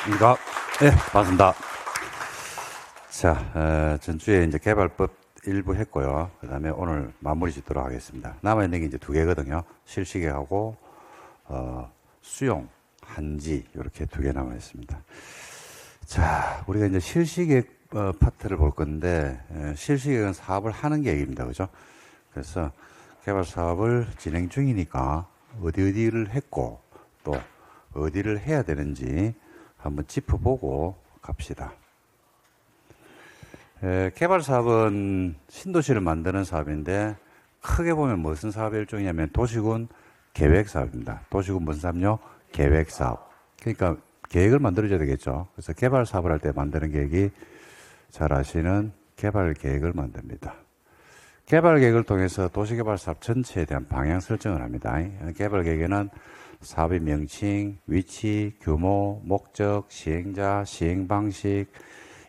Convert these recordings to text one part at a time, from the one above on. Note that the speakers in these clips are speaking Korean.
안녕하십니까. 네, 반갑습니다. 자, 전주에 이제 개발법 일부 했고요. 그 다음에 오늘 마무리 짓도록 하겠습니다. 남아있는 게 이제 두 개거든요. 실시계하고, 수용, 한지, 이렇게 두 개 남아있습니다. 자, 우리가 이제 실시계획 파트를 볼 건데, 실시계획은 사업을 하는 계획입니다. 그죠? 그래서 개발 사업을 진행 중이니까 어디를 했고, 또 어디를 해야 되는지 한번 짚어보고 갑시다. 개발 사업은 신도시를 만드는 사업인데 크게 보면 무슨 사업의 일종이냐면 도시군 계획 사업입니다. 도시군 무슨 사업요? 계획 사업. 그러니까 계획을 만들어줘야 되겠죠. 그래서 개발 사업을 할 때 만드는 계획이 잘 아시는 개발 계획을 만듭니다. 개발 계획을 통해서 도시개발 사업 전체에 대한 방향 설정을 합니다. 개발 계획에는 사업의 명칭, 위치, 규모, 목적, 시행자, 시행 방식,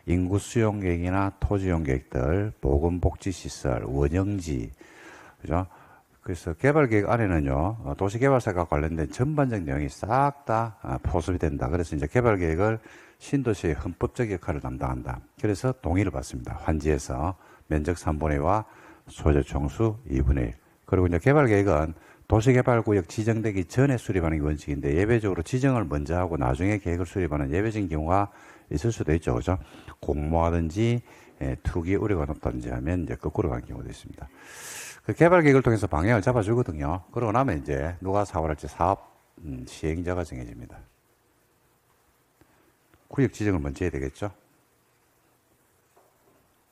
인구 수용 계획이나 토지 이용 계획들, 보건복지시설, 원형지, 그죠? 그래서 개발 계획 안에는요, 도시개발사과 관련된 전반적 내용이 싹 다 포섭이 된다. 그래서 이제 개발 계획을 신도시의 헌법적 역할을 담당한다. 그래서 동의를 받습니다. 환지에서 면적 3분의 1와 소재 총수 2분의 1. 그리고 이제 개발 계획은 도시개발구역 지정되기 전에 수립하는 게 원칙인데 예외적으로 지정을 먼저 하고 나중에 계획을 수립하는 예외적인 경우가 있을 수도 있죠. 그죠? 공모하든지 투기 우려가 높다든지 하면 이제 거꾸로 가는 경우도 있습니다. 그 개발 계획을 통해서 방향을 잡아주거든요. 그러고 나면 이제 누가 사업을 할지 사업 시행자가 정해집니다. 구역 지정을 먼저 해야 되겠죠.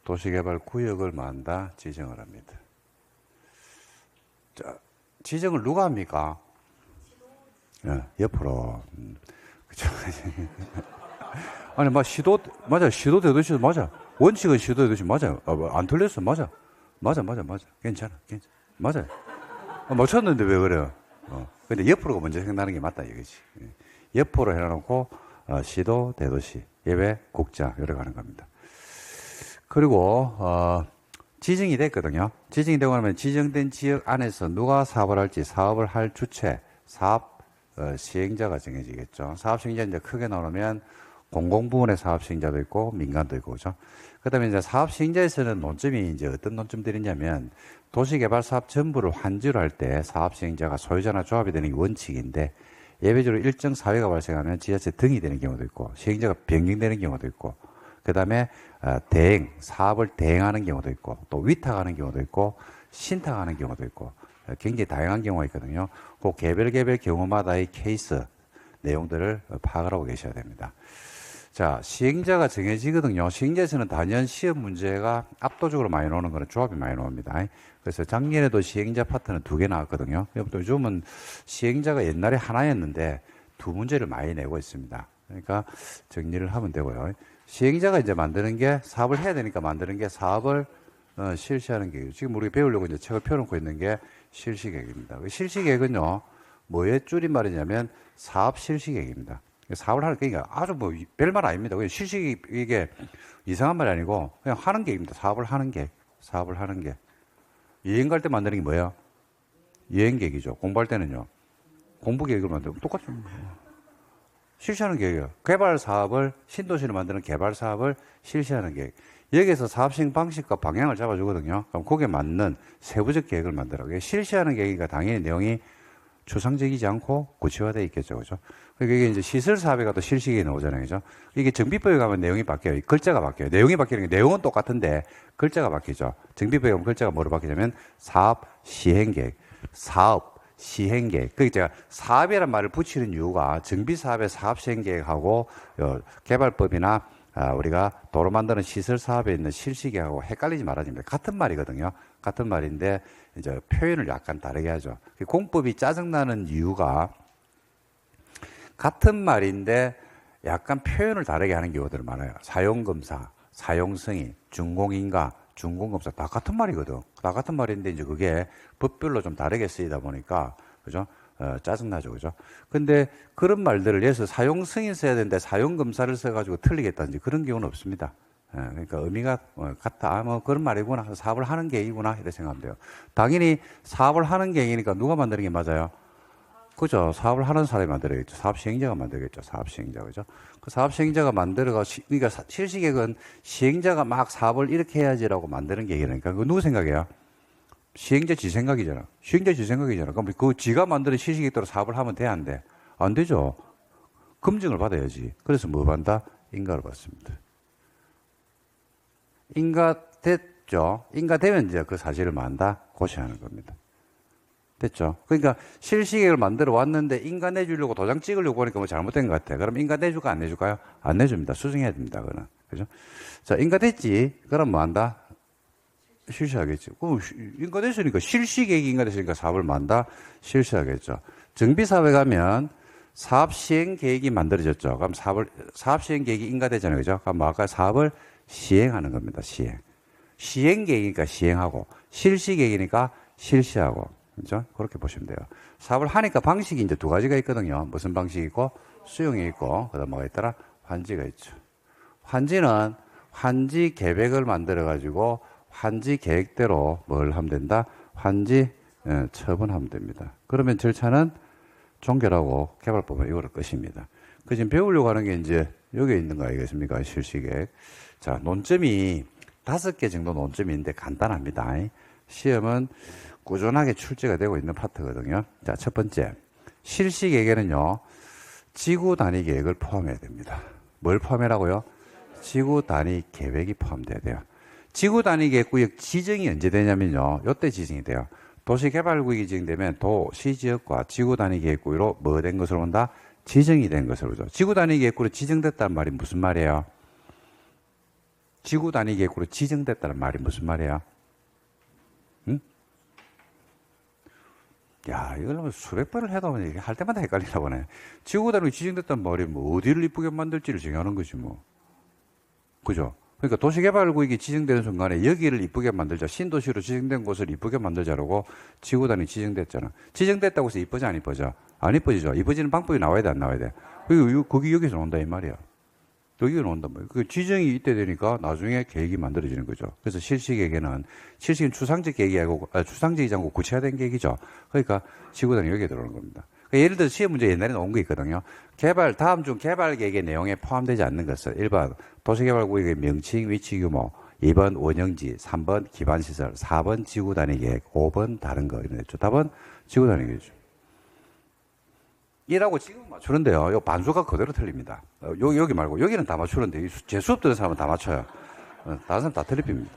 도시개발 구역을 만다 지정을 합니다. 자, 지정을 누가 합니까? 옆으로. 그쵸. 아니, 맞아. 시도 대도시, 맞아. 원칙은 시도 대도시, 맞아. 안 틀렸어, 맞아. 맞아. 괜찮아. 맞아요. 맞췄는데 왜 그래요? 근데 옆으로가 먼저 생각나는 게 맞다, 이거지. 옆으로 해놓고, 시도, 대도시, 예외, 국자, 이렇게 가는 겁니다. 그리고, 지정이 됐거든요. 지정이 되고 나면 지정된 지역 안에서 누가 사업을 할지 사업을 할 주체, 사업 시행자가 정해지겠죠. 사업 시행자 이제 크게 나누면 공공부문의 사업 시행자도 있고 민간도 있고 그죠. 그다음에 이제 사업 시행자에서는 논점이 이제 어떤 논점들이 있냐면 도시개발 사업 전부를 환지로 할 때 사업 시행자가 소유자나 조합이 되는 게 원칙인데 예외적으로 일정 사회가 발생하면 지자체 등이 되는 경우도 있고 시행자가 변경되는 경우도 있고 그 다음에 사업을 대행하는 경우도 있고 또 위탁하는 경우도 있고 신탁하는 경우도 있고 굉장히 다양한 경우가 있거든요. 그 개별 경우마다의 케이스 내용들을 파악을 하고 계셔야 됩니다. 자, 시행자가 정해지거든요. 시행자에서는 단연 시험 문제가 압도적으로 많이 나오는 거는 조합이 많이 나옵니다. 그래서 작년에도 시행자 파트는 2개 나왔거든요. 요즘은 시행자가 옛날에 하나였는데 2문제를 많이 내고 있습니다. 그러니까 정리를 하면 되고요. 시행자가 이제 만드는 게 사업을 해야 되니까 만드는 게 사업을 실시하는 계획. 지금 우리 배우려고 이제 책을 펴놓고 있는 게 실시계획입니다. 실시계획은요, 뭐의 줄임말이냐면 사업 실시계획입니다. 사업을 하는 계획이 아주 뭐 별말 아닙니다. 그냥 실시계획이 이상한 말이 아니고 그냥 하는 계획입니다. 사업을 하는 계획. 사업을 하는 게. 여행 갈 때 만드는 게 뭐예요? 여행 계획이죠. 공부할 때는요. 공부 계획을 만들고 똑같죠. 실시하는 계획이에요. 개발 사업을, 신도시를 만드는 개발 사업을 실시하는 계획. 여기에서 사업 시행 방식과 방향을 잡아주거든요. 그럼 거기에 맞는 세부적 계획을 만들어요. 실시하는 계획이니까 당연히 내용이 추상적이지 않고 구체화되어 있겠죠. 그죠? 그러니까 이게 이제 시설 사업에 가도 실시계획이 나오잖아요. 그죠? 이게 정비법에 가면 내용이 바뀌어요. 글자가 바뀌어요. 내용이 바뀌는 게 내용은 똑같은데 글자가 바뀌죠. 정비법에 가면 글자가 뭐로 바뀌냐면 사업 시행계획, 사업 시행계획. 그게 제가 사업이라는 말을 붙이는 이유가 정비사업의 사업시행계획하고 개발법이나 우리가 도로 만드는 시설 사업에 있는 실시계획하고 헷갈리지 말아야 됩니다. 같은 말이거든요. 같은 말인데 이제 표현을 약간 다르게 하죠. 공법이 짜증나는 이유가 같은 말인데 약간 표현을 다르게 하는 경우들 많아요. 사용검사, 사용승인, 준공인가, 준공검사 다 같은 말이거든. 다 같은 말인데 이제 그게 법별로 좀 다르게 쓰이다 보니까 그죠? 짜증나죠, 그죠? 근데 그런 말들을 예서 사용 승인 써야 되는데 사용 검사를 써가지고 틀리겠다든지 그런 경우는 없습니다. 그러니까 의미가 같다. 뭐 그런 말이구나. 사업을 하는 계획이구나. 이렇게 생각하면 돼요. 당연히 사업을 하는 계획이니까 누가 만드는 게 맞아요? 그죠? 사업을 하는 사람이 만들어야겠죠. 사업 시행자가 만들겠죠. 사업 시행자, 그죠? 그 사업 시행자가 만들어가, 그러니까 실시계획은 시행자가 막 사업을 이렇게 해야지라고 만드는 계획이니까, 그거 누구 생각이야? 시행자 지 생각이잖아. 시행자 지 생각이잖아. 그럼 그 지가 만드는 실시계획대로 사업을 하면 돼, 안 돼? 안 되죠. 검증을 받아야지. 그래서 뭐 받다? 인가를 받습니다. 인가 됐죠? 인가 되면 이제 그 사실을 만다? 고시하는 겁니다. 됐죠? 그러니까 실시계획을 만들어 왔는데 인가 내주려고 도장 찍으려고 보니까 뭐 잘못된 것 같아. 그럼 인가 내줄까 안 내줄까요? 안 내줍니다. 수정해야 됩니다. 그거는. 그죠? 자, 인가 됐지? 그럼 뭐 한다? 실시하겠지. 그럼 인가 됐으니까 실시계획이 인가 됐으니까 사업을 만다? 실시하겠죠. 정비사업에 가면 사업 시행 계획이 만들어졌죠. 그럼 사업 시행 계획이 인가되잖아요. 그죠? 그럼 뭐 아까 사업을 시행하는 겁니다. 시행. 시행 계획이니까 시행하고 실시 계획이니까 실시하고. 그죠? 그렇게 보시면 돼요. 사업을 하니까 방식이 이제 두 가지가 있거든요. 무슨 방식이 있고 수용이 있고 그다음 뭐가 있더라? 환지가 있죠. 환지는 환지 계획을 만들어 가지고 환지 계획대로 뭘 하면 된다? 환지 처분하면 됩니다. 그러면 절차는 종결하고 개발법은 이거를 끝입니다. 그 지금 배우려고 하는 게 이제 여기에 있는 거 아니겠습니까? 실시계획. 자, 논점이 5개 정도 논점인데 간단합니다. 시험은 꾸준하게 출제가 되고 있는 파트거든요. 자, 첫 번째. 실시계획에는요, 지구 단위 계획을 포함해야 됩니다. 뭘 포함해라고요? 지구 단위 계획이 포함돼야 돼요. 지구 단위 계획구역 지정이 언제 되냐면요, 요때 지정이 돼요. 도시개발구역이 지정되면 도시지역과 지구 단위 계획구역으로 뭐 된 것으로 본다? 지정이 된 것으로 보죠. 지구 단위 계획구로 지정됐다는 말이 무슨 말이에요? 지구 단위 계획구로 지정됐다는 말이 무슨 말이에요? 응? 야, 이걸 뭐 수백 번을 해도 이게 할 때마다 헷갈리나 보네. 지구 단위 지정됐다는 말이 뭐 어디를 이쁘게 만들지를 정하는 거지 뭐. 그죠? 그러니까 도시개발구역이 지정되는 순간에 여기를 이쁘게 만들자. 신도시로 지정된 곳을 이쁘게 만들자라고 지구 단위 지정됐잖아. 지정됐다고 해서 이쁘지 안 이쁘죠? 안 이쁘지죠? 이쁘지는 방법이 나와야 돼, 안 나와야 돼? 거기 여기서 나온다 이 말이야. 여기가 나온단 말이야. 그 지정이 이때 되니까 나중에 계획이 만들어지는 거죠. 그래서 실시계획에는 실시는 추상적 계획이고 추상적이지 않고 구체화된 계획이죠. 그러니까 지구 단위 여기에 들어오는 겁니다. 그러니까 예를 들어 시험 문제 옛날에 나온 거 있거든요. 다음 중 개발 계획의 내용에 포함되지 않는 것은 1번 도시개발구역의 명칭, 위치, 규모, 2번 원형지, 3번 기반시설, 4번 지구 단위 계획, 5번 다른 거 이런 거죠. 답은 지구 단위 계획이죠. 이라고 지금 맞추는데요. 요 반수가 그대로 틀립니다. 여기 말고 여기는 다 맞추는데 제 수업 듣는 사람은 다 맞춰요. 다른 사람 다 틀립니다.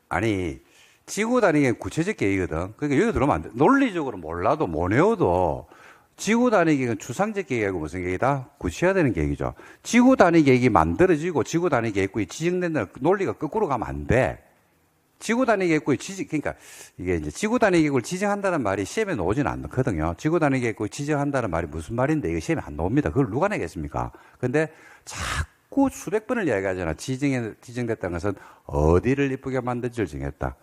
아니 지구 단위의 구체적 계획이거든. 그러니까 여기 들어오면 안 돼. 논리적으로 몰라도 못 외워도 지구 단위 계획은 추상적 계획이고 무슨 계획이다? 구체화되는 계획이죠. 지구 단위 계획이 만들어지고 지구 단위 계획구이 지정된다는 논리가 거꾸로 가면 안 돼. 지구 단위 계획구이 그러니까 이게 이제 지구 단위 계획을 지정한다는 말이 시험에 나오지는 않거든요. 지구 단위 계획구이 지정한다는 말이 무슨 말인데 이게 시험에 안 나옵니다. 그걸 누가 내겠습니까? 근데 자꾸 수백 번을 이야기하잖아. 지정됐다는 것은 어디를 이쁘게 만들지를 정했다.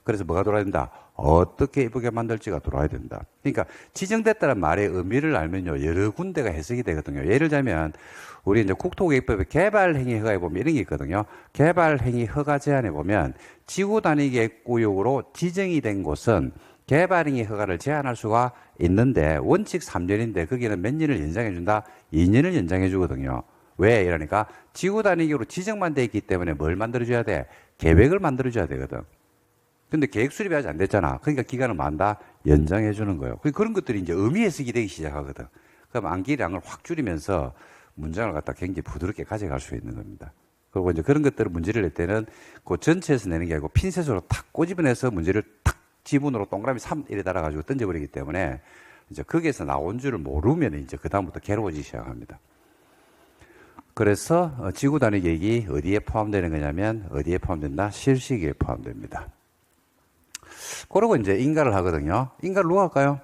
그래서 뭐가 들어야 된다? 어떻게 이쁘게 만들지가 들어와야 된다. 그러니까 지정됐다는 말의 의미를 알면요, 여러 군데가 해석이 되거든요. 예를 들자면 우리 이제 국토계획법의 개발행위 허가에 보면 이런 게 있거든요. 개발행위 허가 제한에 보면 지구 단위 계획구역으로 지정이 된 곳은 개발행위 허가를 제한할 수가 있는데 원칙 3년인데 거기는 몇 년을 연장해 준다? 2년을 연장해 주거든요. 왜? 이러니까 지구 단위 계획으로 지정만 돼 있기 때문에 뭘 만들어 줘야 돼? 계획을 만들어 줘야 되거든. 근데 계획 수립이 아직 안 됐잖아. 그러니까 기간을 만다 연장해 주는 거예요. 그런 것들이 이제 의미 해석이 되기 시작하거든. 그럼 암기량을 확 줄이면서 문장을 갖다 굉장히 부드럽게 가져갈 수 있는 겁니다. 그리고 이제 그런 것들을 문제를 낼 때는 그 전체에서 내는 게 아니고 핀셋으로 탁 꼬집어내서 문제를 탁 지문으로 동그라미 3 이래 달아가지고 던져버리기 때문에 이제 거기에서 나온 줄을 모르면 이제 그다음부터 괴로워지기 시작합니다. 그래서 지구 단위 계획이 어디에 포함되는 거냐면 어디에 포함된다? 실시계획에 포함됩니다. 그러고 이제 인가를 하거든요. 인가를 누가 할까요?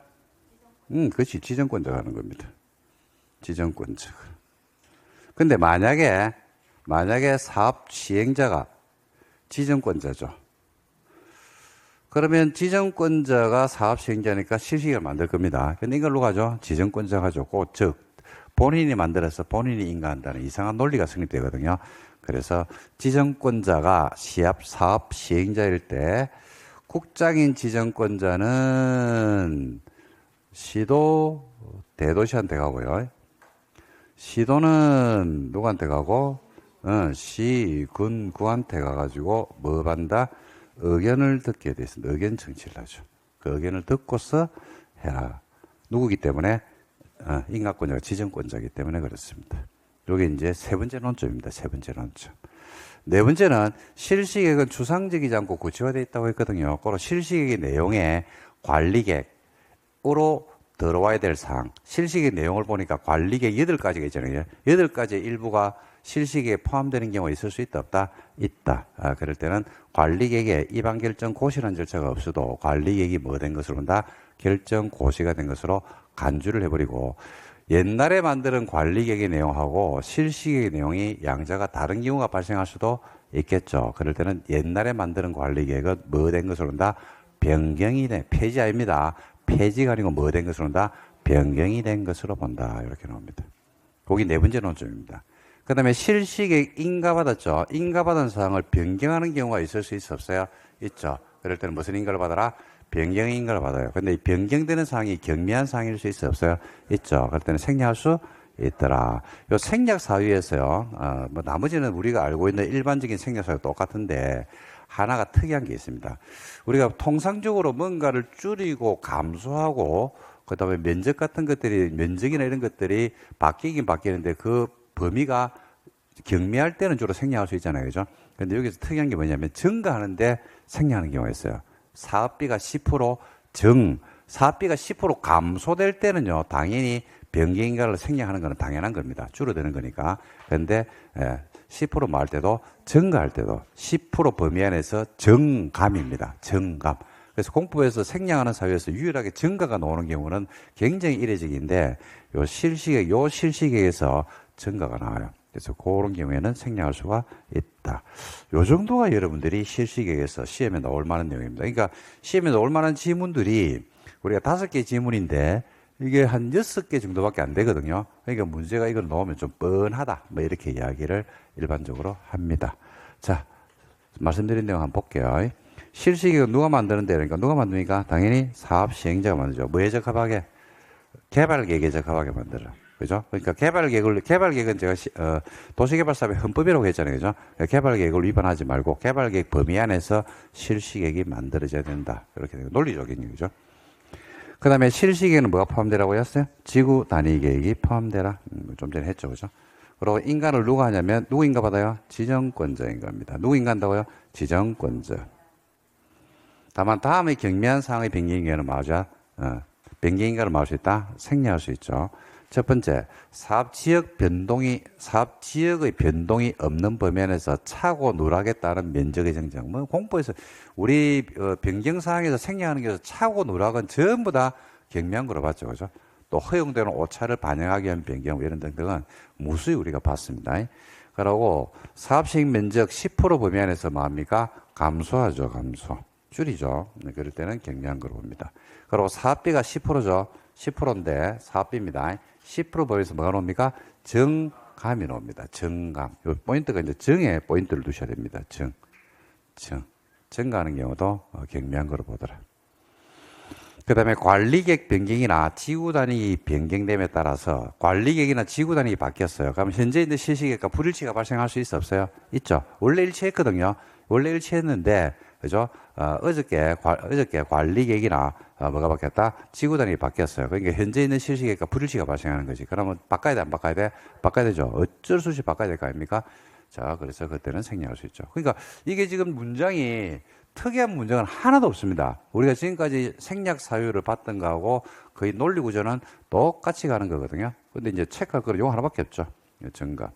그렇지. 지정권자가 하는 겁니다. 지정권자가. 근데 만약에 사업 시행자가 지정권자죠. 그러면 지정권자가 사업 시행자니까 실시계획을 만들 겁니다. 근데 이걸 누가 하죠? 지정권자가 하죠. 즉 본인이 만들어서 본인이 인가한다는 이상한 논리가 성립되거든요. 그래서 지정권자가 사업 시행자일 때 국장인 지정권자는 시도 대도시한테 가고요. 시도는 누구한테 가고? 시, 군, 구한테 가가지고 뭐 한다? 의견을 듣게 돼 있습니다. 의견 청취를 하죠. 그 의견을 듣고서 해라. 누구기 때문에? 인가권자가 지정권자이기 때문에 그렇습니다. 이게 이제 세 번째 논점입니다. 세 번째 논점. 네 번째는 실시계획은 추상적이지 않고 구체화되어 있다고 했거든요. 그리고 실시계획의 내용에 관리계획으로 들어와야 될 사항. 실시계획 내용을 보니까 관리계획 8가지가 있잖아요. 8가지의 일부가 실시계획에 포함되는 경우가 있을 수 있다, 없다? 있다. 그럴 때는 관리계획에 입안결정 고시라는 절차가 없어도 관리계획이 뭐 된 것으로 본다? 결정 고시가 된 것으로 간주를 해버리고, 옛날에 만드는 관리계획의 내용하고 실시계획의 내용이 양자가 다른 경우가 발생할 수도 있겠죠. 그럴 때는 옛날에 만드는 관리계획은 뭐 된 것으로 본다? 변경이 된, 폐지 아닙니다. 폐지가 아니고 뭐 된 것으로 본다? 변경이 된 것으로 본다. 이렇게 나옵니다. 거기 네 번째 논점입니다. 그 다음에 실시계획 인가받았죠. 인가받은 사항을 변경하는 경우가 있을 수 있어 없어요? 있죠. 그럴 때는 무슨 인가를 받아라? 변경의 인가를 받아요. 근데 이 변경되는 사항이 경미한 사항일 수 있어 없어요? 있죠. 그럴 때는 생략할 수 있더라. 요 생략 사유에서요, 뭐 나머지는 우리가 알고 있는 일반적인 생략 사유 똑같은데 하나가 특이한 게 있습니다. 우리가 통상적으로 뭔가를 줄이고 감소하고 그 다음에 면적 같은 것들이, 면적이나 이런 것들이 바뀌긴 바뀌는데 그 범위가 경미할 때는 주로 생략할 수 있잖아요. 그죠? 근데 여기서 특이한 게 뭐냐면 증가하는데 생략하는 경우가 있어요. 사업비가 10% 사업비가 10% 감소될 때는요, 당연히 변경인가를 생략하는 것은 당연한 겁니다. 줄어드는 거니까. 그런데 10% 말할 때도 증가할 때도 10% 범위 안에서 정감입니다. 정감. 그래서 공법에서 생략하는 사유에서 유일하게 증가가 나오는 경우는 굉장히 이례적인데 요 실시계획에서 증가가 나와요. 그래서 그런 경우에는 생략할 수가 있다. 요 정도가 여러분들이 실시계획에서 시험에 나올 만한 내용입니다. 그러니까 시험에 나올 만한 지문들이 우리가 5개 지문인데 이게 한 6개 정도밖에 안 되거든요. 그러니까 문제가 이걸 넣으면 좀 뻔하다. 뭐 이렇게 이야기를 일반적으로 합니다. 자, 말씀드린 내용 한번 볼게요. 실시계획은 누가 만드는데? 그러니까 누가 만듭니까? 당연히 사업 시행자가 만들죠. 뭐에 적합하게? 개발계획에 적합하게 만들어. 그죠? 그러니까 개발계획은 제가 도시개발사업의 헌법이라고 했잖아요. 그죠? 개발계획을 위반하지 말고 개발계획 범위 안에서 실시계획이 만들어져야 된다. 이렇게 논리적인 얘기죠. 그 다음에 실시계획에는 뭐가 포함되라고 했어요? 지구 단위 계획이 포함되라. 좀 전에 했죠. 그죠? 그리고 인가를 누가 하냐면, 누구 인가 받아요? 지정권자인 겁니다. 누구 인가한다고요? 지정권자. 다만 다음에 경미한 사항의 변경인가는 맞아. 변경인가를 막을 수 있다? 생략할 수 있죠. 첫 번째, 사업 지역의 변동이 없는 범위 안에서 차고 누락에 따른 면적의 정정. 뭐 공부에서 우리 변경 사항에서 생략하는 게 차고 누락은 전부 다 경미한 거로 봤죠. 그죠? 또 허용되는 오차를 반영하기 위한 변경 이런 등등은 무수히 우리가 봤습니다. 그리고 사업 시행 면적 10% 범위 안에서 뭐합니까? 감소하죠. 감소. 줄이죠. 그럴 때는 경미한 거로 봅니다. 그리고 사업비가 10%죠. 10%인데 사업비입니다. 10% 범위에서 뭐가 나옵니까? 정감이 나옵니다. 정감. 요 포인트가 이제 정에 포인트를 두셔야 됩니다. 정가하는 경우도 경미한 거로 보더라. 그 다음에 관리계획 변경이나 지구 단위 변경됨에 따라서 관리계획이나 지구 단위 바뀌었어요. 그럼 현재 있는 실시계획과 불일치가 발생할 수 있어 없어요? 있죠. 원래 일치했거든요. 원래 일치했는데, 그죠? 어저께 관리계획이나 뭐가 바뀌었다? 지구 단위 바뀌었어요. 그러니까 현재 있는 실시계획과 불일치가 발생하는 거지. 그러면 바꿔야 돼, 안 바꿔야 돼? 바꿔야 되죠. 어쩔 수 없이 바꿔야 될 거 아닙니까? 자, 그래서 그때는 생략할 수 있죠. 그러니까 이게 지금 문장이 특이한 문장은 하나도 없습니다. 우리가 지금까지 생략 사유를 봤던 거하고 거의 논리 구조는 똑같이 가는 거거든요. 근데 이제 체크할 거는 이거 하나밖에 없죠. 정답.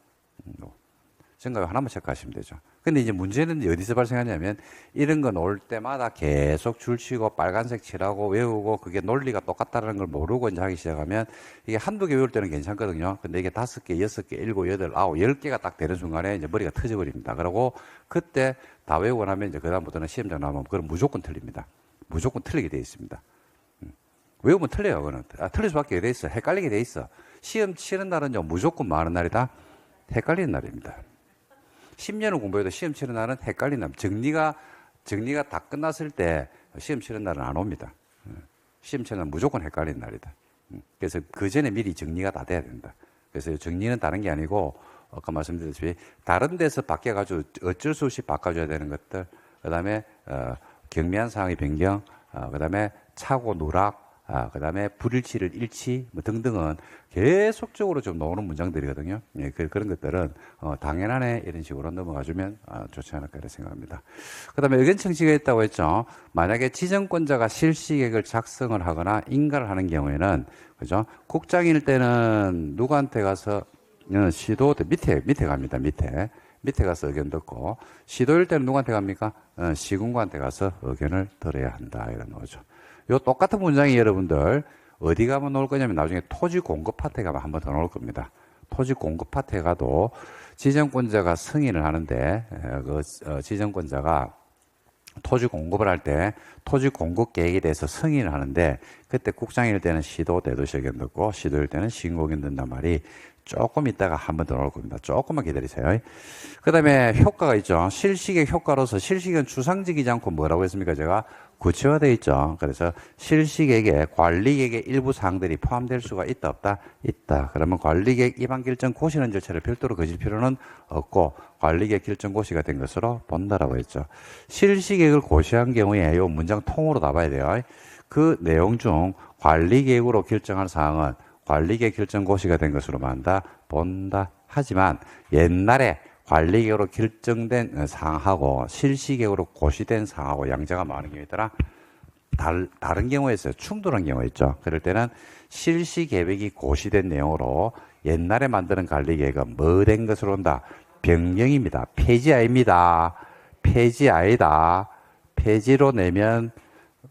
정답 하나만 체크하시면 되죠. 근데 이제 문제는 어디서 발생하냐면 이런 거 놓을 때마다 계속 줄치고 빨간색 칠하고 외우고 그게 논리가 똑같다는 걸 모르고 이제 하기 시작하면 이게 한두 개 외울 때는 괜찮거든요. 근데 이게 5개, 6개, 7, 8, 9, 10개가 딱 되는 순간에 이제 머리가 터져버립니다. 그러고 그때 다 외우고 나면 이제 그다음부터는 시험장 나오면 그건 무조건 틀립니다. 무조건 틀리게 돼 있습니다. 외우면 틀려요, 그거는. 틀릴 수밖에 돼 있어. 헷갈리게 돼 있어. 시험 치는 날은요, 무조건 많은 날이다? 헷갈리는 날입니다. 10년을 공부해도 시험 치는 날은 헷갈리는 날. 정리가 다 끝났을 때 시험 치는 날은 안 옵니다. 시험 치는 날은 무조건 헷갈리는 날이다. 그래서 그 전에 미리 정리가 다 돼야 된다. 그래서 정리는 다른 게 아니고 아까 말씀드렸듯이 다른 데서 바뀌어가지고 어쩔 수 없이 바꿔줘야 되는 것들, 그다음에 경미한 상황의 변경, 그다음에 차고 누락, 그다음에 불일치를 일치 뭐 등등은 계속적으로 좀 나오는 문장들이거든요. 예, 그런 것들은 당연하네 이런 식으로 넘어가주면 좋지 않을까 이렇게 생각합니다. 그다음에 의견 청취가 있다고 했죠. 만약에 지정권자가 실시계획을 작성을 하거나 인가를 하는 경우에는 그죠? 국장일 때는 누구한테 가서 시도 밑에 갑니다. 밑에 가서 의견 듣고, 시도일 때는 누구한테 갑니까? 시군구한테 가서 의견을 들어야 한다 이런 거죠. 요 똑같은 문장이 여러분들 어디 가면 나올 거냐면 나중에 토지 공급 파트에 가면 한 번 더 나올 겁니다. 토지 공급 파트에 가도 지정권자가 승인을 하는데 지정권자가 토지 공급을 할 때 토지 공급 계획에 대해서 승인을 하는데 그때 국장일 때는 시도 대도시 의견 듣고 시도일 때는 시군구 의견 듣는단 말이 조금 있다가 한 번 더 나올 겁니다. 조금만 기다리세요. 그 다음에 효과가 있죠. 실시계획 효과로서 실시계획은 추상적이지 않고 뭐라고 했습니까? 제가 구체화되어 있죠. 그래서 실시계획에 관리계획의 일부 사항들이 포함될 수가 있다 없다? 있다. 그러면 관리계획 입안 결정 고시는 절차를 별도로 거칠 필요는 없고 관리계획 결정 고시가 된 것으로 본다라고 했죠. 실시계획을 고시한 경우에 이 문장 통으로 나봐야 돼요. 그 내용 중 관리계획으로 결정한 사항은 관리계획 결정 고시가 된 것으로 본다. 하지만 옛날에 관리계획으로 결정된 사항하고 실시계획으로 고시된 사항하고 양자가 많은 경우에 따라 다른 경우에 있어요. 충돌한 경우가 있죠. 그럴 때는 실시계획이 고시된 내용으로 옛날에 만드는 관리계획은 뭐 된 것으로 온다? 변경입니다. 폐지 아닙니다. 폐지 아니다. 폐지로 내면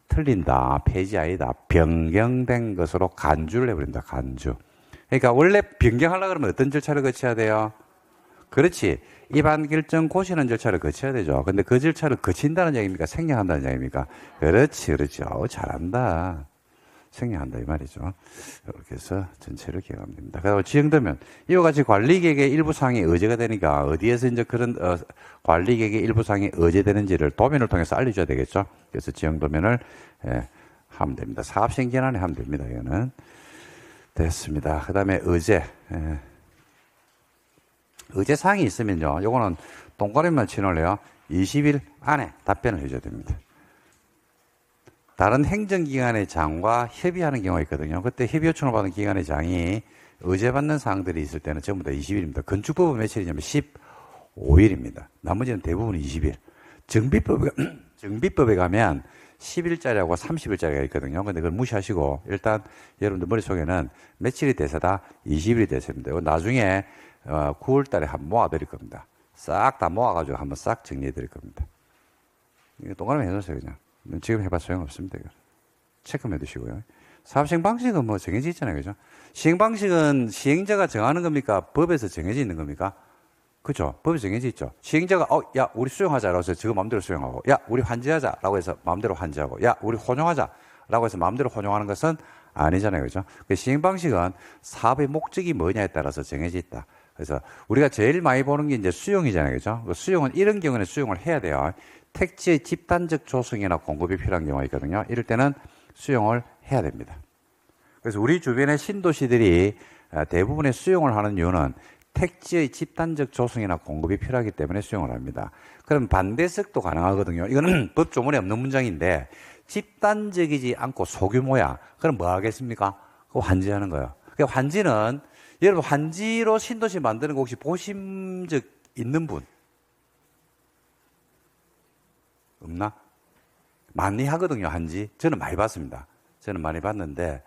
틀린다. 폐지 아니다. 변경된 것으로 간주를 해버린다. 간주. 그러니까 원래 변경하려고 그러면 어떤 절차를 거쳐야 돼요? 그렇지. 입안 결정 고시는 절차를 거쳐야 되죠. 근데 그 절차를 거친다는 얘기입니까? 생략한다는 얘기입니까? 그렇지. 잘한다. 생략한다 이 말이죠. 이렇게 해서 전체를 기억하면 됩니다. 그리고 지정되면 이와 같이 관리계획의 일부 사항이 의제가 되니까 어디에서 이제 그런 관리계획의 일부 사항이 의제되는지를 도면을 통해서 알려줘야 되겠죠. 그래서 지정도면을 하면 됩니다. 사업시행 기간안에 하면 됩니다. 이거는 됐습니다. 그 다음에 의제. 의제 사항이 있으면요. 요거는 동그라미만 치놓을래요. 20일 안에 답변을 해줘야 됩니다. 다른 행정기관의 장과 협의하는 경우가 있거든요. 그때 협의 요청을 받은 기관의 장이 의제받는 사항들이 있을 때는 전부 다 20일입니다. 건축법은 며칠이냐면 15일입니다. 나머지는 대부분 20일. 정비법에 가면 10일짜리하고 30일짜리가 있거든요. 근데 그걸 무시하시고 일단 여러분들 머릿속에는 며칠이 돼서다 20일이 됐습니다. 나중에 9월 달에 한번 모아드릴 겁니다. 싹 다 모아가지고 한번 싹 정리해 드릴 겁니다. 이거 동그라미 해놓으세요, 그냥. 지금 해봐 소용없습니다. 이거. 체크해 두시고요. 사업시행 방식은 뭐 정해져 있잖아요, 그죠? 시행 방식은 시행자가 정하는 겁니까? 법에서 정해져 있는 겁니까? 그죠? 법에서 정해져 있죠. 시행자가, 야, 우리 수용하자라고 해서 지금 마음대로 수용하고, 야, 우리 환지하자라고 해서 마음대로 환지하고, 야, 우리 혼용하자라고 해서 마음대로 혼용하는 것은 아니잖아요, 그죠? 그 시행 방식은 사업의 목적이 뭐냐에 따라서 정해져 있다. 그래서 우리가 제일 많이 보는 게 이제 수용이잖아요, 그죠? 수용은 이런 경우는 수용을 해야 돼요. 택지의 집단적 조성이나 공급이 필요한 경우가 있거든요. 이럴 때는 수용을 해야 됩니다. 그래서 우리 주변의 신도시들이 대부분의 수용을 하는 이유는 택지의 집단적 조성이나 공급이 필요하기 때문에 수용을 합니다. 그럼 반대석도 가능하거든요. 이거는 법 조문에 없는 문장인데 집단적이지 않고 소규모야. 그럼 뭐 하겠습니까? 그거 환지하는 거예요. 그 환지는 여러분 환지로 신도시 만드는 거 혹시 보신 적 있는 분? 없나? 많이 하거든요, 환지. 저는 많이 봤습니다. 저는 많이 봤는데,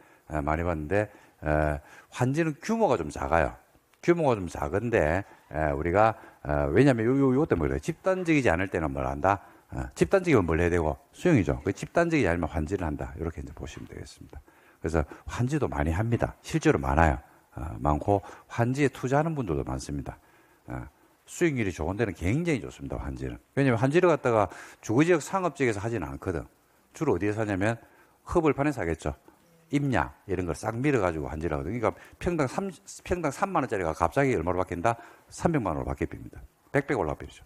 환지는 규모가 좀 작아요. 규모가 좀 작은데, 우리가, 왜냐면 요 때문에 그래요. 집단적이지 않을 때는 뭘 한다? 집단적이면 뭘 해야 되고, 수용이죠. 그 집단적이지 않으면 환지를 한다. 이렇게 이제 보시면 되겠습니다. 그래서 환지도 많이 합니다. 실제로 많아요. 많고, 환지에 투자하는 분들도 많습니다. 수익률이 좋은 데는 굉장히 좋습니다, 환지는. 왜냐면 환지를 갖다가 주거지역 상업지역에서 하지는 않거든. 주로 어디에서 하냐면 허벌판에서 하겠죠. 임야 이런 걸 싹 밀어가지고 환지를 하거든요. 그러니까 평당 3만 원짜리가 갑자기 얼마로 바뀐다? 300만 원으로 바뀝니다. 100배 올라버리죠.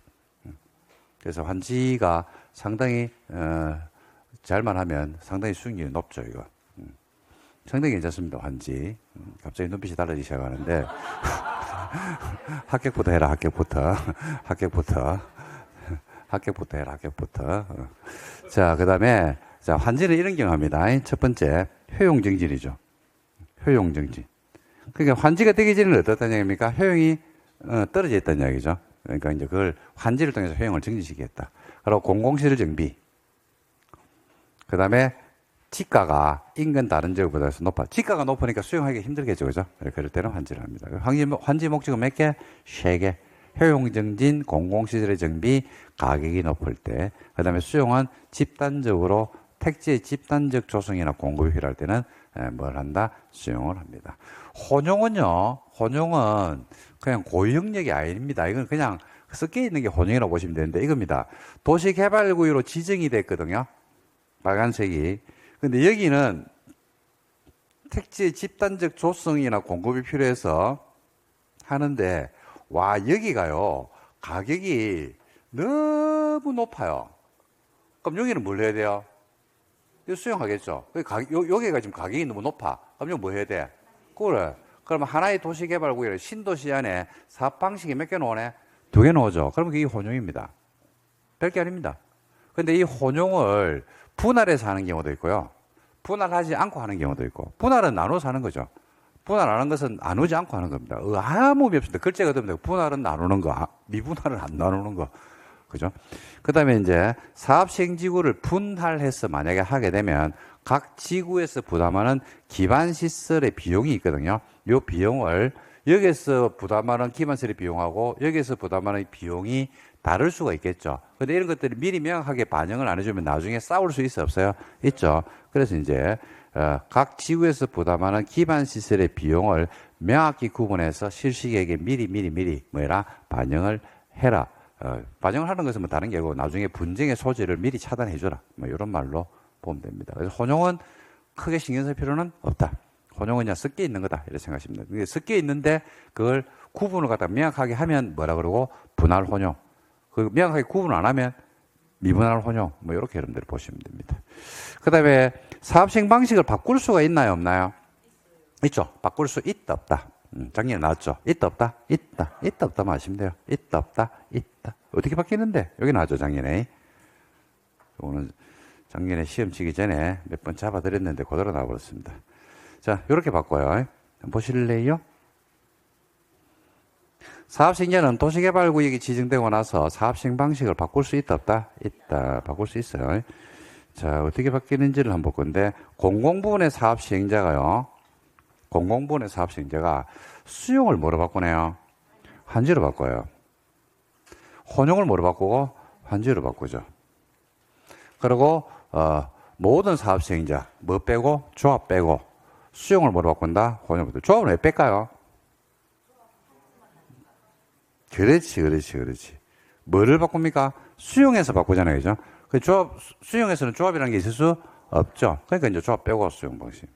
그래서 환지가 상당히 잘만 하면 상당히 수익률이 높죠, 이거. 상당히 괜찮습니다. 환지. 갑자기 눈빛이 달라지기 시작하는데 합격부터 해라. 합격부터. 합격부터. 합격부터 해라. 합격부터. 자, 그다음에 자, 환지는 이런 경우입니다. 첫 번째 효용정진이죠. 효용정진. 그러니까 환지가 되기 전에는 어떻다는 얘기입니까? 효용이 떨어져 있다는 이야기죠. 그러니까 이제 그걸 환지를 통해서 효용을 정지시키겠다. 그리고 공공시설 정비. 그다음에 지가가 인근 다른 지역보다 높아. 지가가 높으니까 수용하기 힘들겠죠, 그죠? 그럴 때는 환지를 합니다. 환지 목적은 몇 개? 3개. 효용정진, 공공시설의 정비, 가격이 높을 때. 그다음에 수용은 집단적으로 택지의 집단적 조성이나 공급이 필요할 때는 뭘 한다? 수용을 합니다. 혼용은요, 혼용은 그냥 고유영역이 아닙니다. 이건 그냥 섞여 있는 게 혼용이라고 보시면 되는데 이겁니다. 도시개발구역으로 지정이 됐거든요. 빨간색이. 근데 여기는 택지의 집단적 조성이나 공급이 필요해서 하는데, 와, 여기가요, 가격이 너무 높아요. 그럼 여기는 뭘 해야 돼요? 이거 수용하겠죠. 여기가 지금 가격이 너무 높아. 그럼 이거 뭐 해야 돼? 그래. 그러면 하나의 도시개발구역, 신도시 안에 사업 방식이 몇 개 나오네? 2개 나오죠. 그러면 그게 혼용입니다. 별게 아닙니다. 근데 이 혼용을 분할해서 하는 경우도 있고요. 분할하지 않고 하는 경우도 있고. 분할은 나눠서 하는 거죠. 분할하는 것은 나누지 않고 하는 겁니다. 아무 의미 없습니다. 글자가 되면 분할은 나누는 거, 미분할은 안 나누는 거. 그죠? 그 다음에 이제 사업 시행지구를 분할해서 만약에 하게 되면 각 지구에서 부담하는 기반시설의 비용이 있거든요. 이 비용을 여기에서 부담하는 기반시설의 비용하고 여기에서 부담하는 비용이 다를 수가 있겠죠. 근데 이런 것들이 미리 명확하게 반영을 안 해주면 나중에 싸울 수 있어 없어요? 있죠. 그래서 이제 각 지구에서 부담하는 기반시설의 비용을 명확히 구분해서 실시계획에 미리 뭐라 반영을 해라. 반영을 하는 것은 뭐 다른 게 아니고 나중에 분쟁의 소지를 미리 차단해줘라. 뭐 이런 말로 보면 됩니다. 그래서 혼용은 크게 신경 쓸 필요는 없다. 혼용은 그냥 섞여 있는 거다. 이렇게 생각하시면 됩니다. 섞여 있는데 그걸 구분을 갖다 명확하게 하면 뭐라 그러고 분할 혼용. 그 명확하게 구분 안 하면 미분할 혼용. 뭐 이렇게 여러분들 보시면 됩니다. 그 다음에 사업 시행 방식을 바꿀 수가 있나요? 없나요? 있죠. 바꿀 수 있다 없다. 작년에 나왔죠. 있다 없다. 있다. 있다 없다만 하시면 돼요. 있다 없다. 있다. 어떻게 바뀌는데? 여기 나왔죠. 작년에. 오늘 작년에 시험 치기 전에 몇 번 잡아드렸는데 그대로 나와버렸습니다. 자, 이렇게 바꿔요. 한번 보실래요? 사업시행자는 도시개발구역이 지정되고 나서 사업시행 방식을 바꿀 수 있다 없다? 있다. 바꿀 수 있어요. 자, 어떻게 바뀌는지를 한번 볼 건데, 공공부문의 사업시행자가요, 공공부문의 사업시행자가 수용을 뭐로 바꾸네요? 환지로 바꿔요. 혼용을 뭐로 바꾸고? 환지로 바꾸죠. 그리고 모든 사업시행자 뭐 빼고? 조합 빼고 수용을 뭐로 바꾼다? 혼용을 바꾼다. 조합은 왜 뺄까요? 그렇지. 뭐를 바꿉니까? 수용해서 바꾸잖아요, 그죠? 그 조합, 수용에서는 조합이라는 게 있을 수 없죠. 그러니까 이제 조합 빼고 수용 방식.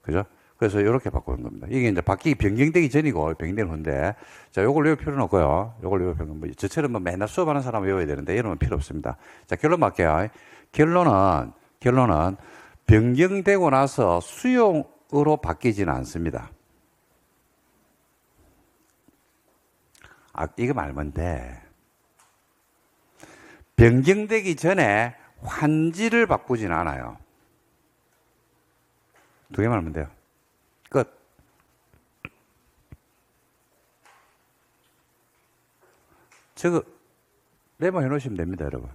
그죠? 그래서 이렇게 바꾸는 겁니다. 이게 이제 변경되기 전이고, 변경되는 후인데, 자, 요걸 외울 필요는 없고요. 요걸 외울 필요는 없고, 저처럼 뭐 맨날 수업하는 사람 외워야 되는데, 이러면 필요 없습니다. 자, 결론 말게요. 결론은, 변경되고 나서 수용으로 바뀌지는 않습니다. 이거 말문데, 변경되기 전에 환지를 바꾸진 않아요. 2개 말하면 돼요. 끝. 저거 레모 해놓으시면 됩니다, 여러분.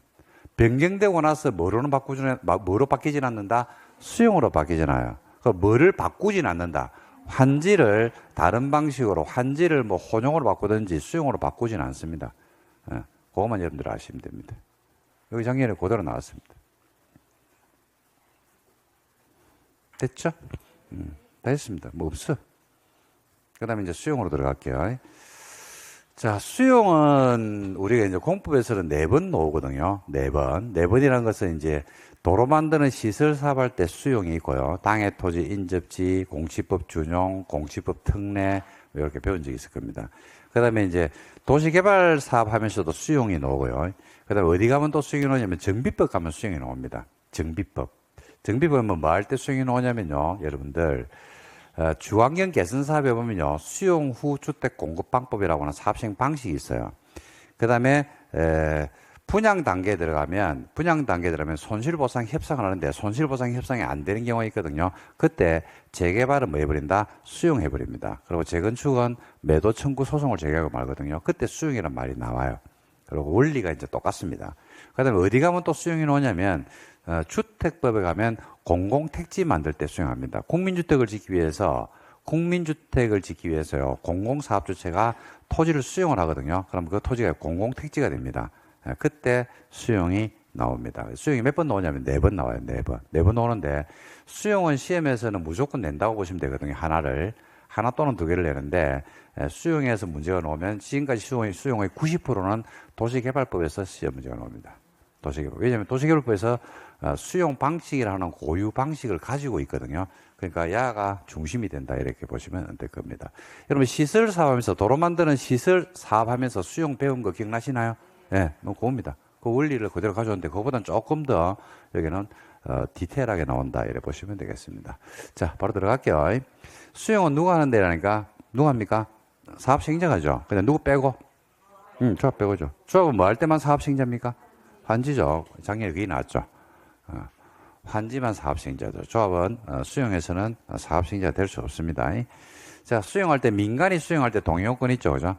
변경되고 나서 뭐로 바뀌진 않는다? 수용으로 바뀌진 않아요. 뭐를 바꾸진 않는다. 환지를 다른 방식으로, 환지를 뭐 혼용으로 바꾸든지 수용으로 바꾸진 않습니다. 그것만 여러분들 아시면 됩니다. 여기 작년에 그대로 나왔습니다. 됐죠? 다 했습니다. 뭐 없어. 그 다음에 이제 수용으로 들어갈게요. 자, 수용은 우리가 이제 공법에서는 4번 나오거든요. 4번. 4번이라는 것은 이제 도로 만드는 시설 사업할 때 수용이 있고요. 땅의 토지 인접지, 공시법 준용, 공시법 특례, 이렇게 배운 적이 있을 겁니다. 그 다음에 이제 도시개발 사업 하면서도 수용이 나오고요. 그 다음에 어디 가면 또 수용이 나오냐면 정비법 가면 수용이 나옵니다. 정비법. 정비보험은 뭐 할 때 수용이 나오냐면요, 여러분들, 주환경 개선 사업에 보면요, 수용 후 주택 공급 방법이라고 하는 사업 시행 방식이 있어요. 그 다음에, 분양 단계에 들어가면 손실보상 협상을 하는데 손실보상 협상이 안 되는 경우가 있거든요. 그때 재개발은 뭐 해버린다? 수용해버립니다. 그리고 재건축은 매도 청구 소송을 제기하고 말거든요. 그때 수용이라는 말이 나와요. 그리고 원리가 이제 똑같습니다. 그 다음에 어디 가면 또 수용이 나오냐면, 주택법에 가면 공공택지 만들 때 수용합니다. 국민주택을 짓기 위해서요, 공공사업주체가 토지를 수용을 하거든요. 그럼 그 토지가 공공택지가 됩니다. 그때 수용이 나옵니다. 수용이 몇 번 나오냐면 4번 나와요. 4번. 4번 나오는데 수용은 시험에서는 무조건 낸다고 보시면 되거든요. 하나 또는 2개를 내는데 수용에서 문제가 나오면 지금까지 수용의 90%는 도시개발법에서 시험 문제가 나옵니다. 왜냐하면 도시개발법에서 수용 방식이라는 고유 방식을 가지고 있거든요. 그러니까 야가 중심이 된다 이렇게 보시면 될 겁니다. 여러분 시설 사업하면서 도로 만드는 시설 사업하면서 수용 배운 거 기억나시나요? 네, 너무 고웁니다. 그 원리를 그대로 가져오는데 그거보다는 조금 더 여기는 디테일하게 나온다 이렇게 보시면 되겠습니다. 자, 바로 들어갈게요. 수용은 누가 하는 데라니까? 누가 합니까? 사업 시행자가죠. 근데 누구 빼고? 조합 빼고죠. 조합은 뭐 할 때만 사업 시행자입니까? 환지죠. 작년에 그게 나왔죠. 환지만 사업 시행자죠. 조합은 수용에서는 사업 시행자가 될 수 없습니다. 자, 수용할 때 민간이 수용할 때 동의요건 있죠, 그죠?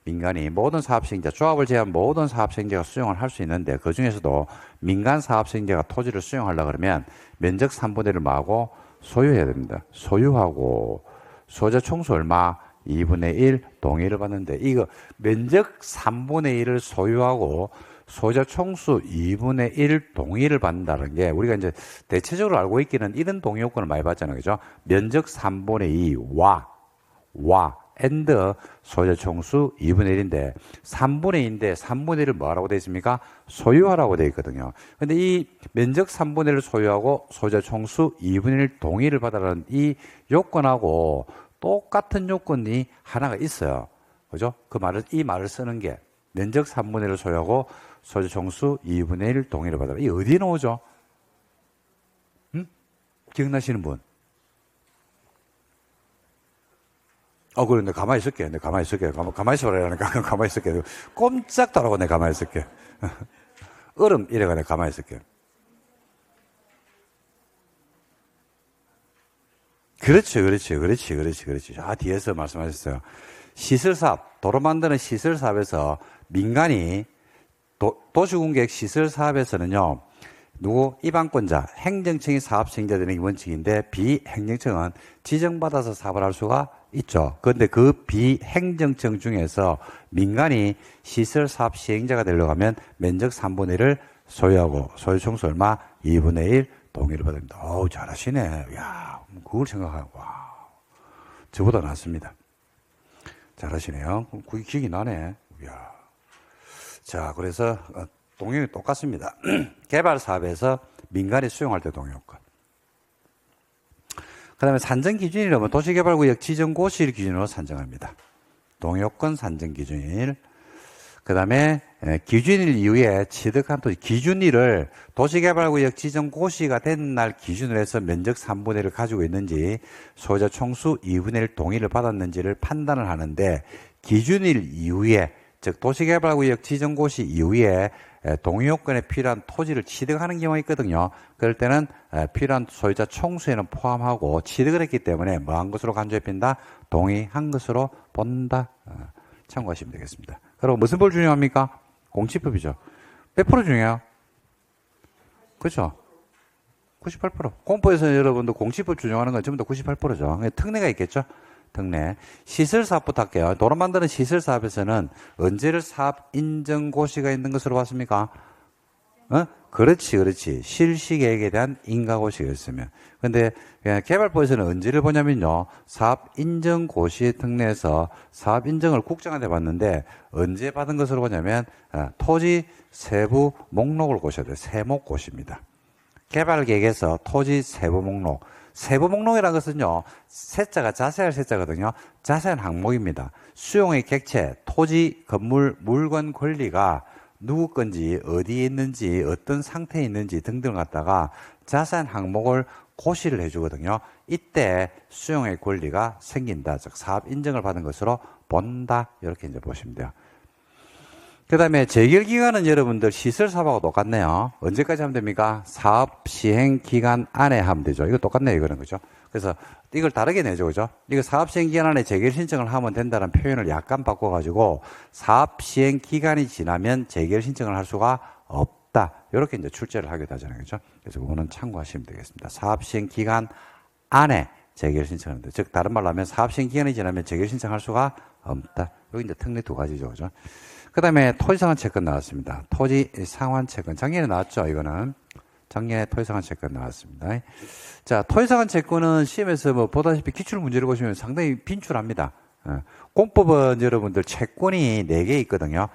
민간이 모든 사업 시행자, 조합을 제한 모든 사업 시행자가 수용을 할 수 있는데 그 중에서도 민간 사업 시행자가 토지를 수용하려 그러면 면적 3분의 1을 뭐하고 소유해야 됩니다. 소유하고 소유자 총수 얼마? 2분의 1 동의를 받는데 이거 면적 3분의 1을 소유하고 소유자 총수 2분의 1 동의를 받는다는 게 우리가 이제 대체적으로 알고 있기는 이런 동의 요건을 많이 받잖아요. 그죠? 면적 3분의 2와 and 소유자 총수 2분의 1인데 3분의 2인데 3분의 1을 뭐라고 되어 있습니까? 소유하라고 되어 있거든요. 근데 이 면적 3분의 1을 소유하고 소유자 총수 2분의 1 동의를 받아라는 이 요건하고 똑같은 요건이 하나가 있어요. 그죠? 이 말을 쓰는 게 면적 3분의 1을 소유하고 소유자 총수 2분의 1 동의를 받아라. 이 어디에 나오죠? 기억나시는 분? 그래, 내가 가만히 있을게. 가만히 있어라니까. 가만히 있을게. 꼼짝도 안 하고 내가 가만히 있을게. 얼음, 이래가 내가 가만히 있을게. 그렇지. 뒤에서 말씀하셨어요. 시설사업, 도로 만드는 시설사업에서 민간이 도시공계획 시설사업에서는요, 입안권자, 행정청이 사업 시행자 되는 게 원칙인데 비행정청은 지정받아서 사업을 할 수가 있죠. 그런데 그 비행정청 중에서 민간이 시설사업 시행자가 되려고 하면 면적 3분의 1을 소유하고 소유 총수 얼마? 2분의 1 동의를 받습니다. 잘하시네. 야, 그걸 생각하고 와, 저보다 낫습니다. 잘하시네요. 그게 기억이 나네. 이야. 자, 그래서 동의는 똑같습니다. 개발 사업에서 민간이 수용할 때 동의요건. 그 다음에 산정 기준이라면 도시개발구역 지정고시를 기준으로 산정합니다. 동의요건 산정 기준일. 그 다음에 기준일 이후에 취득한 토지, 기준일을 도시개발구역 지정고시가 된 날 기준으로 해서 면적 3분의 1을 가지고 있는지 소유자 총수 2분의 1 동의를 받았는지를 판단을 하는데 기준일 이후에 즉 도시개발구역 지정고시 이후에 동의요건에 필요한 토지를 취득하는 경우가 있거든요. 그럴 때는 필요한 소유자 총수에는 포함하고 취득을 했기 때문에 뭐한 것으로 간주해 빈다? 동의한 것으로 본다. 참고하시면 되겠습니다. 그리고 무슨 법 중요합니까? 공시법이죠. 몇 프로 중요해요? 그렇죠? 98%. 공법에서 여러분들 공시법 준용하는 건 전부 다 98%죠. 특례가 있겠죠? 특례. 시설사업부터 할게요. 도로 만드는 시설사업에서는 언제를 사업 인정고시가 있는 것으로 봤습니까? 그렇지. 실시계획에 대한 인가고시가 있으면. 근데 개발법에서는 언제를 보냐면요. 사업 인정고시의 특례에서 사업 인정을 국장한테 받는데 언제 받은 것으로 보냐면 토지 세부 목록을 고셔야 돼요. 세목고시입니다. 개발계획에서 토지 세부 목록. 세부 목록이라는 것은요, 세자가 자세할 세자거든요. 자세한 항목입니다. 수용의 객체, 토지, 건물, 물건 권리가 누구 건지, 어디에 있는지, 어떤 상태에 있는지 등등 갖다가 자세한 항목을 고시를 해주거든요. 이때 수용의 권리가 생긴다. 즉, 사업 인정을 받은 것으로 본다. 이렇게 이제 보시면 돼요. 그 다음에 재결 기간은 여러분들 시설 사업하고 똑같네요. 언제까지 하면 됩니까? 사업 시행 기간 안에 하면 되죠. 이거 똑같네요. 이거는. 그죠? 그래서 이걸 다르게 내죠. 그죠? 이거 사업 시행 기간 안에 재결 신청을 하면 된다는 표현을 약간 바꿔가지고 사업 시행 기간이 지나면 재결 신청을 할 수가 없다. 이렇게 이제 출제를 하기도 하잖아요. 그죠? 그래서 그거는 참고하시면 되겠습니다. 사업 시행 기간 안에 재결 신청하는데, 즉, 다른 말로 하면 사업 시행 기간이 지나면 재결 신청할 수가 없다. 여기 이제 특례 두 가지죠. 그죠? 그 다음에 토지상환 채권 나왔습니다. 토지상환 채권. 작년에 나왔죠, 이거는. 작년에 토지상환 채권 나왔습니다. 자, 토지상환 채권은 시험에서 뭐 보다시피 기출문제를 보시면 상당히 빈출합니다. 공법은 여러분들 채권이 4개 있거든요.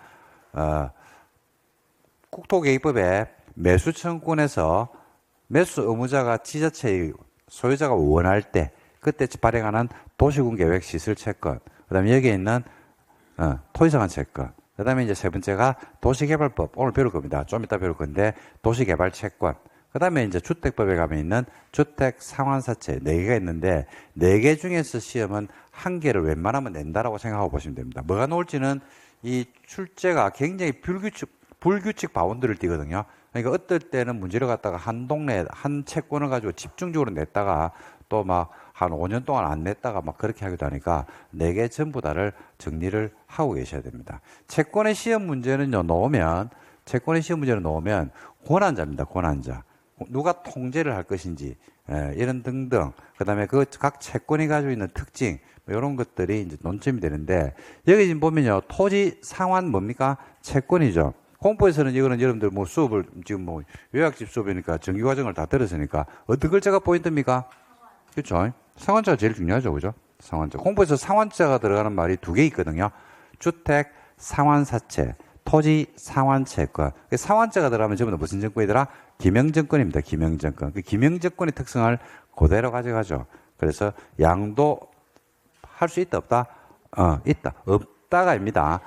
국토계획법에 매수청구권에서 매수 의무자가 지자체의 소유자가 원할 때 그때 발행하는 도시군계획시설채권, 그 다음에 여기에 있는 토지상환 채권, 그 다음에 이제 세 번째가 도시개발법, 오늘 배울 겁니다. 좀 이따 배울 건데, 도시개발채권. 그 다음에 이제 주택법에 가면 있는 주택상환사채 4개가 있는데, 4개 중에서 시험은 1개를 웬만하면 낸다라고 생각하고 보시면 됩니다. 뭐가 나올지는 이 출제가 굉장히 불규칙 바운드를 띄거든요. 그러니까 어떨 때는 문제를 갖다가 한 동네, 한 채권을 가지고 집중적으로 냈다가 또 막 한 5년 동안 안 냈다가 막 그렇게 하기도 하니까 4개 전부 다를 정리를 하고 계셔야 됩니다. 채권의 시험 문제는요, 채권의 시험 문제를 놓으면 권한자입니다. 권한자. 누가 통제를 할 것인지, 이런 등등. 그 다음에 그 각 채권이 가지고 있는 특징, 이런 것들이 이제 논점이 되는데, 여기 지금 보면요, 토지 상환 뭡니까? 채권이죠. 공부에서는 이거는 여러분들 뭐 수업을 지금 뭐 요약집 수업이니까 정규과정을 다 들었으니까 어떤 글자가 포인트입니까? 그렇죠. 상환자가 제일 중요하죠. 그죠? 상환자. 공부에서 상환자가 들어가는 말이 2개 있거든요. 주택 상환사채, 토지 상환채권. 상환자가 들어가면 전부 다 무슨 정권이더라? 기명정권입니다. 기명정권. 그 기명정권의 특성을 그대로 가져가죠. 그래서 양도 할 수 있다 없다? 있다. 없다가 아닙니다.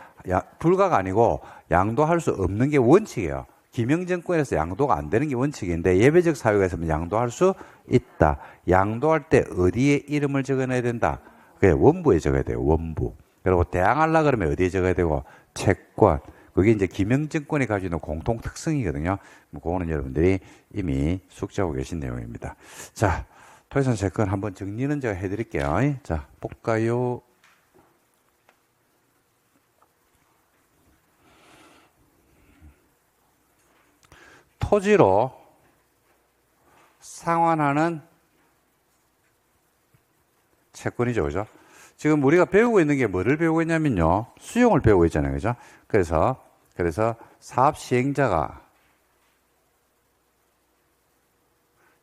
불가가 아니고 양도할 수 없는 게 원칙이에요. 기명정권에서 양도가 안 되는 게 원칙인데, 예배적 사유에서는 양도할 수 있다. 양도할 때 어디에 이름을 적어내야 된다? 그게 원부에 적어야 돼요. 원부. 그리고 대항하려고 그러면 어디에 적어야 되고? 채권. 그게 이제 기명정권이 가지고 있는 공통 특성이거든요. 그거는 여러분들이 이미 숙지하고 계신 내용입니다. 자, 토지상 채권 한번 정리는 제가 해드릴게요. 자, 볼까요? 토지로 상환하는 채권이죠. 그죠? 지금 우리가 배우고 있는 게 뭐를 배우고 있냐면요. 수용을 배우고 있잖아요. 그죠? 그래서 사업 시행자가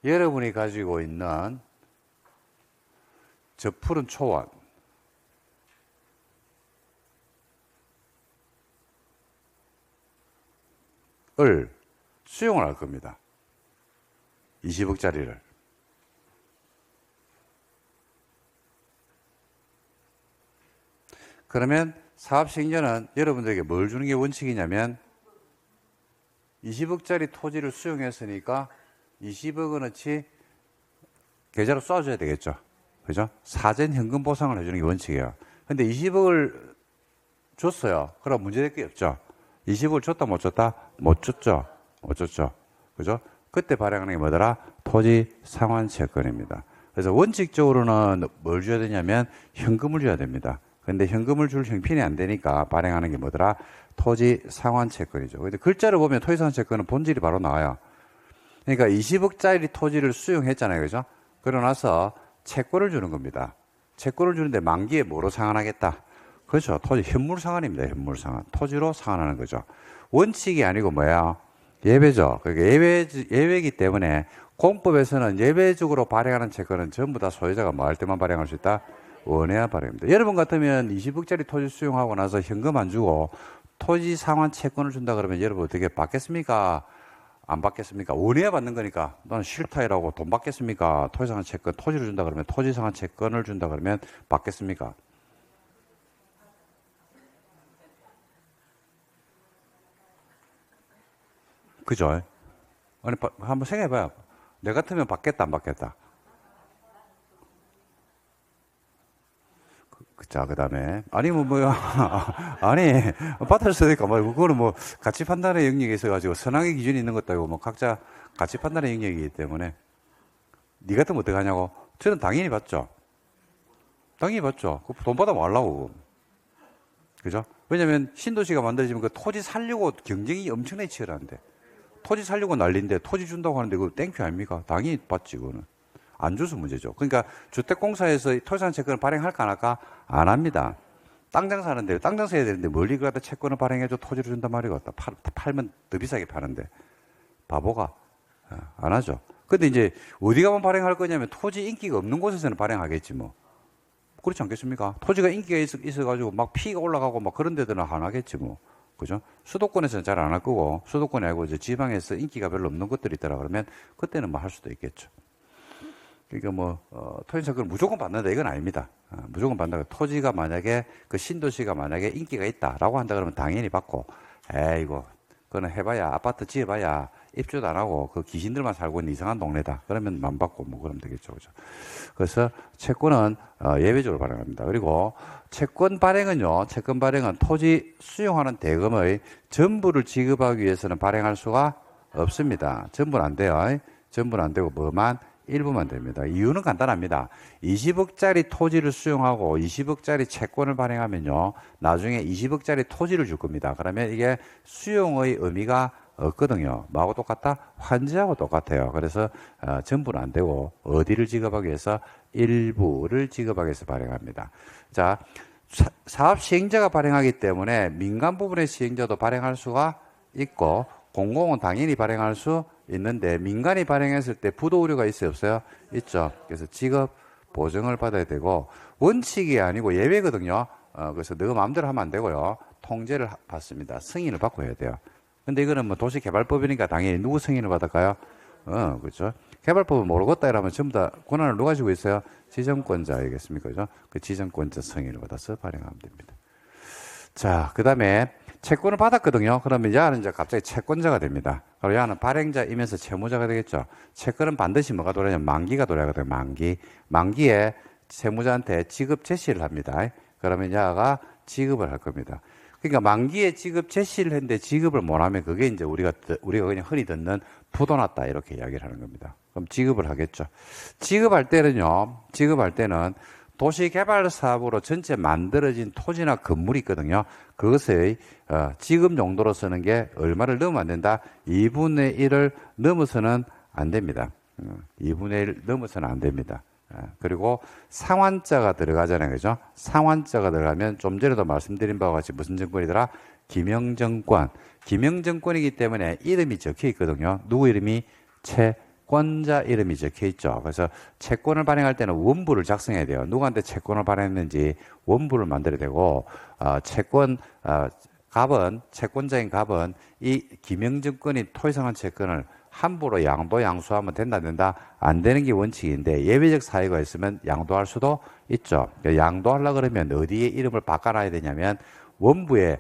여러분이 가지고 있는 저 푸른 초원, 을 수용을 할 겁니다. 20억짜리를. 그러면 사업 시행자는 여러분들에게 뭘 주는 게 원칙이냐면 20억짜리 토지를 수용했으니까 20억 원어치 계좌로 쏴줘야 되겠죠. 그죠? 사전 현금 보상을 해주는 게 원칙이에요. 근데 20억을 줬어요. 그럼 문제될 게 없죠. 20억을 줬다 못 줬다? 못 줬죠. 못 줬죠. 그죠? 그때 발행하는 게 뭐더라? 토지 상환 채권입니다. 그래서 원칙적으로는 뭘 줘야 되냐면 현금을 줘야 됩니다. 근데 현금을 줄 형편이 안 되니까 발행하는 게 뭐더라? 토지 상환 채권이죠. 근데 글자를 보면 토지 상환 채권은 본질이 바로 나와요. 그러니까 20억짜리 토지를 수용했잖아요. 그죠? 그러고 나서 채권을 주는 겁니다. 채권을 주는데 만기에 뭐로 상환하겠다? 그렇죠. 토지 현물 상환입니다. 현물 상환. 토지로 상환하는 거죠. 원칙이 아니고 뭐야? 예외죠. 그러니까 예외이기 때문에 공법에서는 예외적으로 발행하는 채권은 전부 다 소유자가 뭐 할 때만 발행할 수 있다? 원해야 발행합니다. 여러분 같으면 20억짜리 토지 수용하고 나서 현금 안 주고 토지 상환 채권을 준다 그러면 여러분 어떻게 받겠습니까? 안 받겠습니까? 원해야 받는 거니까. 너는 싫다 이라고 돈 받겠습니까? 토지 상환 채권, 토지를 준다 그러면 토지 상환 채권을 준다 그러면 받겠습니까? 그죠? 아니, 한번 생각해봐요. 내 같으면 받겠다, 안 받겠다? 자, 그 다음에. 아니, 아니, 받을 수도 있고, 뭐, 그거는 뭐, 가치 판단의 영역이 있어가지고, 선악의 기준이 있는 것도 아니고, 뭐, 각자 가치 판단의 영역이기 때문에, 니 같으면 어떡하냐고? 저는 당연히 받죠. 당연히 받죠. 돈 받아 말라고. 그죠? 왜냐면, 신도시가 만들어지면 그 토지 살려고 경쟁이 엄청나게 치열한데, 토지 살려고 난리인데, 토지 준다고 하는데, 그거 땡큐 아닙니까? 당연히 받지, 그거는. 안 줘서 문제죠. 그러니까 주택공사에서 토지산 채권을 발행할까 안 할까? 안 합니다. 땅 장사하는데, 땅 장사해야 되는데 멀리 가다 채권을 발행해줘 토지를 준단 말이고, 팔면 더 비싸게 파는데. 바보가 안 하죠. 근데 이제 어디 가면 발행할 거냐면 토지 인기가 없는 곳에서는 발행하겠지 뭐. 그렇지 않겠습니까? 토지가 인기가 있어가지고 막 피가 올라가고 막 그런 데들은 안 하겠지 뭐. 그죠? 수도권에서는 잘 안 할 거고, 수도권이 아니고 이제 지방에서 인기가 별로 없는 것들이 있더라 그러면 그때는 뭐 할 수도 있겠죠. 그러니까 뭐, 토지채권을 무조건 받는다 이건 아닙니다. 무조건 받는다. 토지가 만약에 그 신도시가 만약에 인기가 있다라고 한다 그러면 당연히 받고, 에이고, 그거는 해봐야 아파트 지어봐야 입주도 안 하고 그 귀신들만 살고 있는 이상한 동네다. 그러면 안 받고 뭐 그러면 되겠죠. 그죠? 그래서 채권은 예외적으로 발행합니다. 그리고 채권 발행은요, 채권 발행은 토지 수용하는 대금의 전부를 지급하기 위해서는 발행할 수가 없습니다. 전부는 안 돼요. 전부는 안 되고 뭐만 일부만 됩니다. 이유는 간단합니다. 20억짜리 토지를 수용하고 20억짜리 채권을 발행하면요, 나중에 20억짜리 토지를 줄 겁니다. 그러면 이게 수용의 의미가 없거든요. 뭐하고 똑같다? 환지하고 똑같아요. 그래서 전부는 안 되고 어디를 지급하기 위해서? 일부를 지급하기 위해서 발행합니다. 자, 사업 시행자가 발행하기 때문에 민간 부분의 시행자도 발행할 수가 있고 공공은 당연히 발행할 수 있는데 민간이 발행했을 때 부도 우려가 있어요, 없어요? 있죠. 그래서 지급 보증을 받아야 되고 원칙이 아니고 예외거든요. 그래서 너 마음대로 하면 안 되고요. 통제를 받습니다. 승인을 받고 해야 돼요. 근데 이거는 뭐 도시개발법이니까 당연히 누구 승인을 받을까요? 그렇죠. 개발법을 모르겠다 이러면 전부 다 권한을 누가 가지고 있어요? 지정권자이겠습니까? 그죠? 그 지정권자 승인을 받아서 발행하면 됩니다. 자, 그 다음에 채권을 받았거든요. 그러면 얘는 이제 갑자기 채권자가 됩니다. 그리고 얘는 발행자이면서 채무자가 되겠죠. 채권은 반드시 뭐가 돌아야 만기가 돌아야 되거든요. 만기에 채무자한테 지급 제시를 합니다. 그러면 얘가 지급을 할 겁니다. 그러니까 만기에 지급 제시를 했는데 지급을 못 하면 그게 이제 우리가 그냥 흔히 듣는 부도났다 이렇게 이야기를 하는 겁니다. 그럼 지급을 하겠죠. 지급할 때는 도시개발 사업으로 전체 만들어진 토지나 건물이 있거든요. 그것의 지급 용도로 쓰는 게 얼마를 넘으면 안 된다? 2분의 1을 넘어서는 안 됩니다. 2분의 1 넘어서는 안 됩니다. 그리고 상환자가 들어가잖아요. 그죠? 상환자가 들어가면 좀 전에도 말씀드린 바와 같이 무슨 정권이더라? 김영정권. 김영정권이기 때문에 이름이 적혀 있거든요. 누구 이름이? 채권자 이름이 적혀 있죠. 그래서 채권을 발행할 때는 원부를 작성해야 돼요. 누구한테 채권을 발행했는지 원부를 만들어야 되고, 채권자인 갑은 이 김영정권이 토지상환 채권을 함부로 양수하면 된다, 안 된다? 안 되는 게 원칙인데 예외적 사유가 있으면 양도할 수도 있죠. 양도하려고 그러면 어디에 이름을 바꿔놔야 되냐면 원부에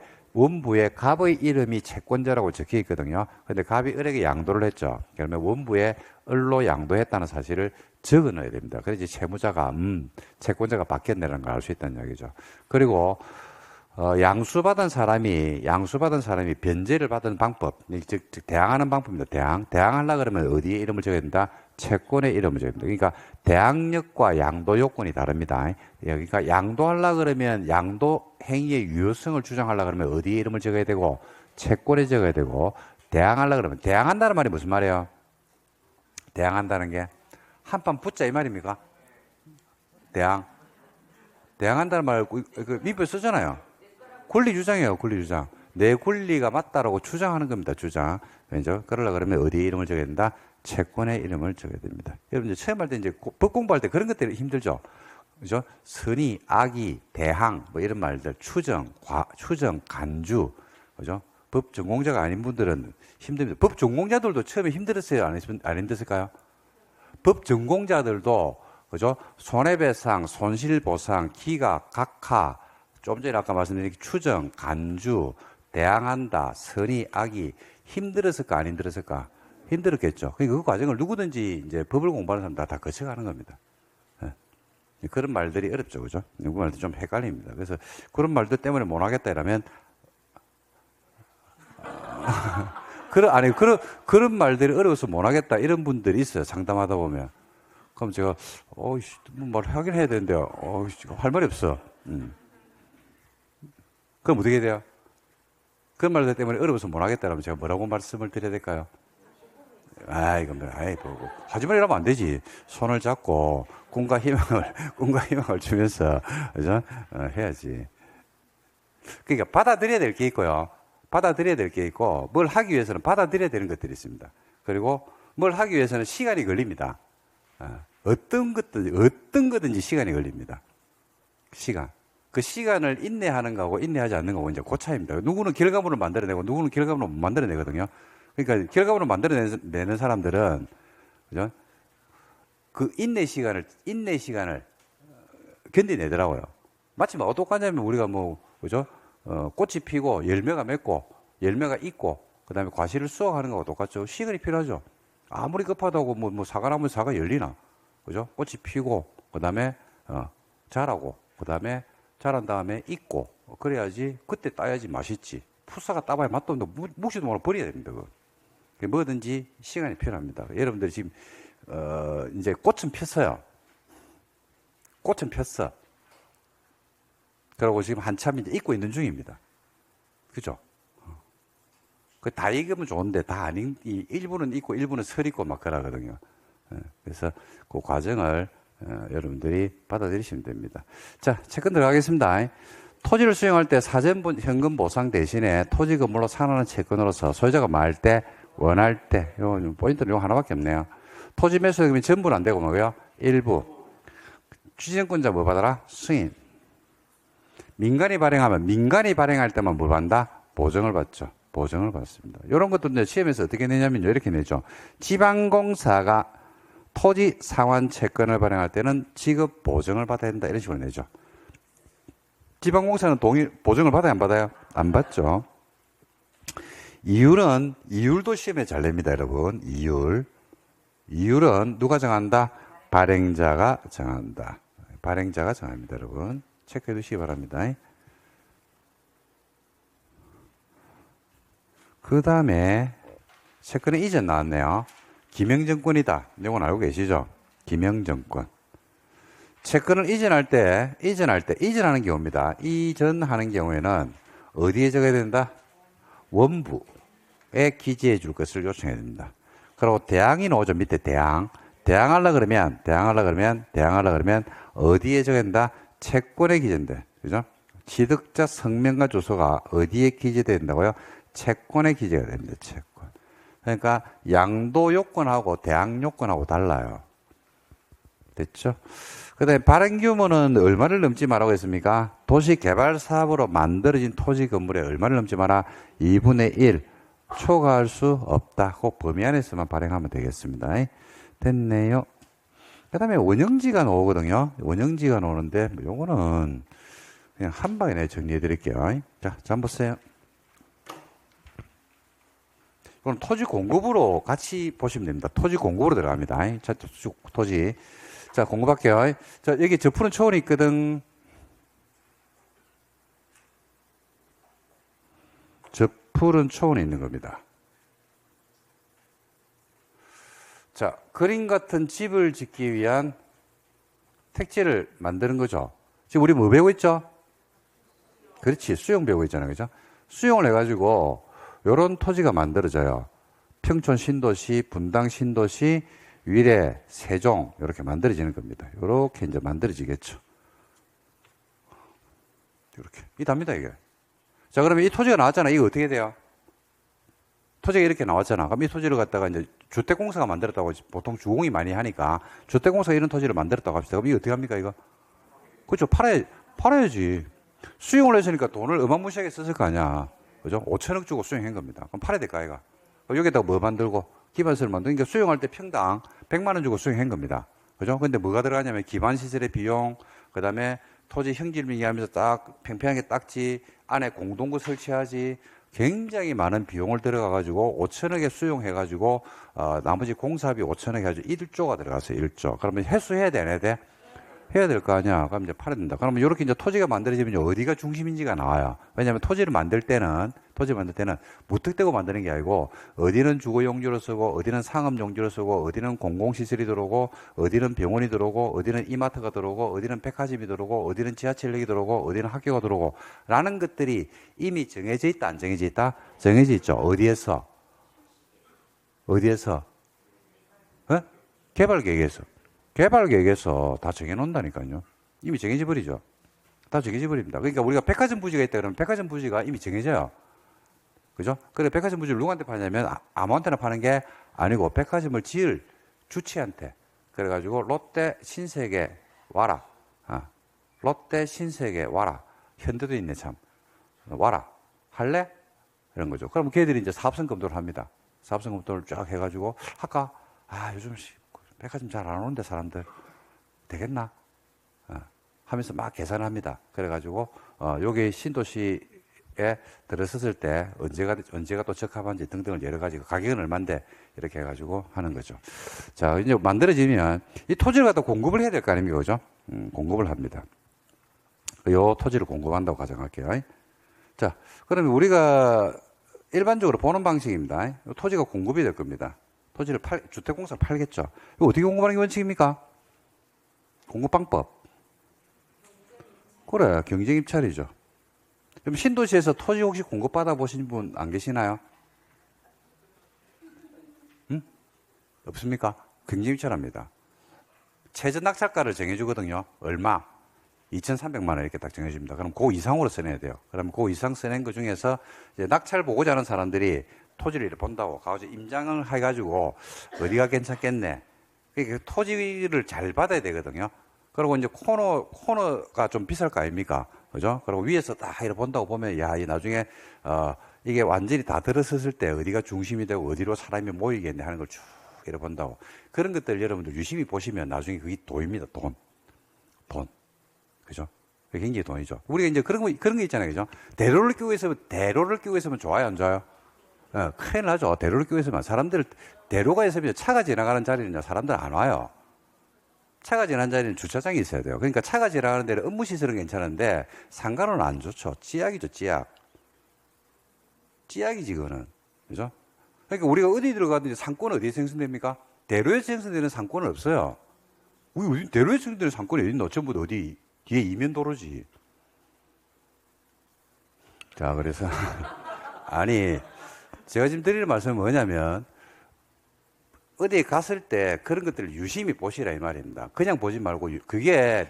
갑의 이름이 채권자라고 적혀 있거든요. 근데 갑이 을에게 양도를 했죠. 그러면 원부에 을로 양도했다는 사실을 적어 넣어야 됩니다. 그래서 채무자가 채권자가 바뀌었네라는 걸 알 수 있다는 이야기죠. 그리고 양수받은 사람이 변제를 받은 방법, 즉 대항하는 방법입니다. 대항하려고 그러면 어디에 이름을 적어야 된다? 채권에 이름을 적어야 됩니다. 그러니까 대항력과 양도 요건이 다릅니다. 그러니까 양도하려고 그러면 양도 행위의 유효성을 주장하려고 그러면 어디에 이름을 적어야 되고 채권에 적어야 되고, 대항하려고 그러면 대항한다는 말이 무슨 말이에요? 대항한다는 게 한판 붙자 이 말입니까? 대항한다는 말 그 민법에 쓰잖아요. 권리주장이에요, 권리주장. 내 권리가 맞다라고 주장하는 겁니다, 주장. 그죠? 그러려고 그러면 어디에 이름을 적어야 된다? 채권의 이름을 적어야 됩니다. 여러분, 이제 처음 할 때 이제 법 공부할 때 그런 것들이 힘들죠? 그죠? 선의, 악의, 대항, 뭐 이런 말들, 추정, 간주, 그죠? 법 전공자가 아닌 분들은 힘듭니다. 법 전공자들도 처음에 힘들었어요? 안 힘들었을까요? 법 전공자들도, 그죠? 손해배상, 손실보상, 기각, 각하, 좀 전에 아까 말씀드린 추정, 간주, 대항한다, 선의, 악의, 힘들었을까, 안 힘들었을까? 힘들었겠죠. 그러니까 그 과정을 누구든지 이제 법을 공부하는 사람 다 거쳐가는 겁니다. 예. 그런 말들이 어렵죠. 그죠? 그 말들 좀 헷갈립니다. 그래서 그런 말들 때문에 못 하겠다 이러면, 그런 말들이 어려워서 못 하겠다 이런 분들이 있어요. 상담하다 보면. 그럼 제가, 말 하긴 해야 되는데, 할 말이 없어. 그럼 어떻게 돼요? 그런 말들 때문에 어려워서 못 하겠다라면 제가 뭐라고 말씀을 드려야 될까요? 뭐, 하지 말이라면 안 되지. 손을 잡고, 꿈과 희망을 주면서, 그죠? 해야지. 그러니까 받아들여야 될 게 있고요. 받아들여야 될 게 있고, 뭘 하기 위해서는 받아들여야 되는 것들이 있습니다. 그리고 뭘 하기 위해서는 시간이 걸립니다. 어떤 거든지 시간이 걸립니다. 시간. 그 시간을 인내하는 거하고 인내하지 않는 거하고 이제 그 차이입니다. 누구는 결과물을 만들어내고 누구는 결과물을 못 만들어내거든요. 그러니까 결과물을 만들어내는 사람들은, 그죠? 그 인내 시간을 견디내더라고요. 마치 뭐 어떡하냐면 우리가 뭐, 그죠? 꽃이 피고 열매가 맺고 열매가 있고 그 다음에 과실을 수확하는 거하고 똑같죠. 시간이 필요하죠. 아무리 급하다고 뭐 사과나무 사과 열리나. 그죠? 꽃이 피고 그 다음에 자라고 그 다음에 자란 다음에 익고 그래야지 그때 따야지 맛있지. 푸사가 따봐야 맛도 없는데 묵지도 말고 버려야 됩니다. 그거. 뭐든지 시간이 필요합니다. 여러분들이 지금 이제 꽃은 폈어요. 꽃은 폈어. 그러고 지금 한참 이제 익고 있는 중입니다. 그죠? 다 익으면 좋은데 다 아닌 일부는 익고 일부는 설 익고 막 그러거든요. 그래서 그 과정을 여러분들이 받아들이시면 됩니다. 자, 채권 들어가겠습니다. 토지를 수용할 때 사전 현금 보상 대신에 토지 건물로 상환하는 채권으로서 소유자가 말 때, 원할 때, 포인트는 요 하나밖에 없네요. 토지 매수금이 전부는 안 되고 뭐고요? 일부. 취득권자 뭐 받아라? 승인. 민간이 발행할 때만 뭐 받는다? 보정을 받죠. 보정을 받습니다. 이런 것도 이제 시험에서 어떻게 내냐면요. 이렇게 내죠. 지방공사가 토지 상환 채권을 발행할 때는 지급 보정을 받아야 된다. 이런 식으로 내죠. 지방공사는 보정을 받아요? 안 받아요? 안 받죠. 이율도 시험에 잘 냅니다, 여러분. 이율은 누가 정한다? 발행자가 정한다. 발행자가 정합니다, 여러분. 체크해 두시기 바랍니다. 그 다음에 채권의 이전 나왔네요. 기명정권이다. 이건 알고 계시죠? 기명정권. 채권을 이전하는 경우입니다. 이전하는 경우에는 어디에 적어야 된다? 원부에 기재해 줄 것을 요청해야 됩니다. 그리고 대항이 나오죠. 밑에 대항. 대항하려 그러면 어디에 적어야 된다? 채권에 기재된다. 그죠? 취득자 성명과 주소가 어디에 기재돼야 된다고요? 채권에 기재가 됩니다. 채권. 그러니까 양도 요건하고 대항 요건하고 달라요. 됐죠? 그 다음에 발행 규모는 얼마를 넘지 말라고 했습니까? 도시개발 사업으로 만들어진 토지 건물에 얼마를 넘지 마라? 2분의 1 초과할 수 없다. 그 범위 안에서만 발행하면 되겠습니다. 됐네요. 그 다음에 원형지가 나오거든요. 원형지가 나오는데 요거는 그냥 한 방에 내 정리해 드릴게요. 자, 한번 보세요. 이건 토지 공급으로 같이 보시면 됩니다. 토지 공급으로 들어갑니다. 자, 토지. 자, 공급할게요. 자, 여기 저 푸른 초원이 있거든. 저 푸른 초원이 있는 겁니다. 자, 그림 같은 집을 짓기 위한 택지를 만드는 거죠. 지금 우리 뭐 배우고 있죠? 그렇지. 수용 배우고 있잖아요. 그죠? 수용을 해가지고 요런 토지가 만들어져요. 평촌 신도시, 분당 신도시, 위례, 세종 이렇게 만들어지는 겁니다. 이렇게 이제 만들어지겠죠. 이렇게 이 답니다 이게. 자, 그러면 이 토지가 나왔잖아. 이거 어떻게 돼요? 토지가 이렇게 나왔잖아. 그럼 이 토지를 갖다가 이제 주택공사가 만들었다고 보통 주공이 많이 하니까 주택공사가 이런 토지를 만들었다고 합시다. 그럼 이거 어떻게 합니까 이거? 그렇죠. 팔아야지. 수용을 했으니까 돈을 어마무시하게 썼을 거 아니야. 그죠? 5천억 주고 수용한 겁니다. 그럼 팔아야 될까 이거? 여기다가 뭐 만들고 기반시설 만들고 그러니까 수용할 때 평당 100만 원 주고 수용한 겁니다. 그죠? 근데 뭐가 들어가냐면 기반시설의 비용, 그 다음에 토지 형질명 하면서 딱 팽팽하게 닦지, 안에 공동구 설치하지, 굉장히 많은 비용을 들어가가지고 5천억에 수용해가지고 나머지 공사비 5천억 해가지고 1조가 들어갔어요. 1조. 그러면 회수해야 돼, 안 해야 돼? 해야 될 거 아니야. 그럼 이제 팔아야 된다. 그러면 이렇게 이제 토지가 만들어지면 어디가 중심인지가 나와요. 왜냐하면 토지를 만들 때는 무턱대고 만드는 게 아니고 어디는 주거 용지로 쓰고 어디는 상업 용지로 쓰고 어디는 공공시설이 들어오고 어디는 병원이 들어오고 어디는 이마트가 들어오고 어디는 백화점이 들어오고 어디는 지하철역이 들어오고 어디는 학교가 들어오고 라는 것들이 이미 정해져 있다, 안 정해져 있다? 정해져 있죠. 어디에서? 어? 개발계획에서. 개발계획에서 다 정해놓는다니까요. 이미 정해져 버리죠. 다 정해져 버립니다. 그러니까 우리가 백화점 부지가 있다 그러면 백화점 부지가 이미 정해져요. 그죠? 그래, 백화점 부지를 누구한테 파냐면 아무한테나 파는 게 아니고 백화점을 지을 주체한테. 그래가지고 롯데 신세계 와라. 롯데 신세계 와라. 현대도 있네, 참. 와라. 할래? 이런 거죠. 그럼 걔들이 이제 사업성 검토를 합니다. 사업성 검토를 쫙 해가지고 할까? 요즘 백화점 잘 안 오는데 사람들 되겠나? 하면서 막 계산합니다. 그래가지고 요게 신도시에 들어섰을 때 언제가 또 적합한지 등등을 여러 가지 가격은 얼마인데 이렇게 해가지고 하는 거죠. 자, 이제 만들어지면 이 토지를 갖다 공급을 해야 될 거 아닙니까, 그죠? 공급을 합니다. 요 토지를 공급한다고 가정할게요. 자, 그러면 우리가 일반적으로 보는 방식입니다. 요 토지가 공급이 될 겁니다. 토지를 주택공사를 팔겠죠. 이거 어떻게 공급하는 게 원칙입니까? 공급방법. 그래, 경쟁입찰이죠. 그럼 신도시에서 토지 혹시 공급받아 보신 분 안 계시나요? 응? 없습니까? 경쟁입찰합니다. 최저 낙찰가를 정해주거든요. 얼마? 2,300만 원 이렇게 딱 정해줍니다. 그럼 그 이상으로 써내야 돼요. 그럼 그 이상 써낸 것 중에서 이제 낙찰 보고자 하는 사람들이 토지를 이렇게 본다고 가서 임장을 해가지고 어디가 괜찮겠네. 그러니까 토지를 잘 받아야 되거든요. 그리고 이제 코너가 좀 비쌀 거 아닙니까? 그죠? 그리고 위에서 딱 이렇게 본다고 보면, 야, 이 나중에, 이게 완전히 다 들어섰을 때 어디가 중심이 되고 어디로 사람이 모이겠네 하는 걸 쭉 이렇게 본다고. 그런 것들 여러분들 유심히 보시면 나중에 그게 돈입니다. 돈. 그죠? 그게 굉장히 돈이죠. 우리가 이제 그런 거 있잖아요. 그죠? 대로를 끼고 있으면 좋아요, 안 좋아요? 큰일 나죠. 대로를 끼고 있으면 대로가 있으면 차가 지나가는 자리는 사람들 안 와요. 차가 지나는 자리는 주차장이 있어야 돼요. 그러니까 차가 지나가는 데는 업무시설은 괜찮은데 상가는 안 좋죠. 찌약이죠, 찌약. 찌약이지, 그거는. 그죠? 그러니까 우리가 어디 들어가든지 상권은 어디에 생성됩니까? 대로에서 생성되는 상권은 없어요. 우리 대로에서 생성되는 상권이 어디 있노? 전부 다 어디? 뒤에 이면도로지. 자, 그래서. 아니, 제가 지금 드리는 말씀은 뭐냐면, 어디에 갔을 때 그런 것들을 유심히 보시라 이 말입니다. 그냥 보지 말고 그게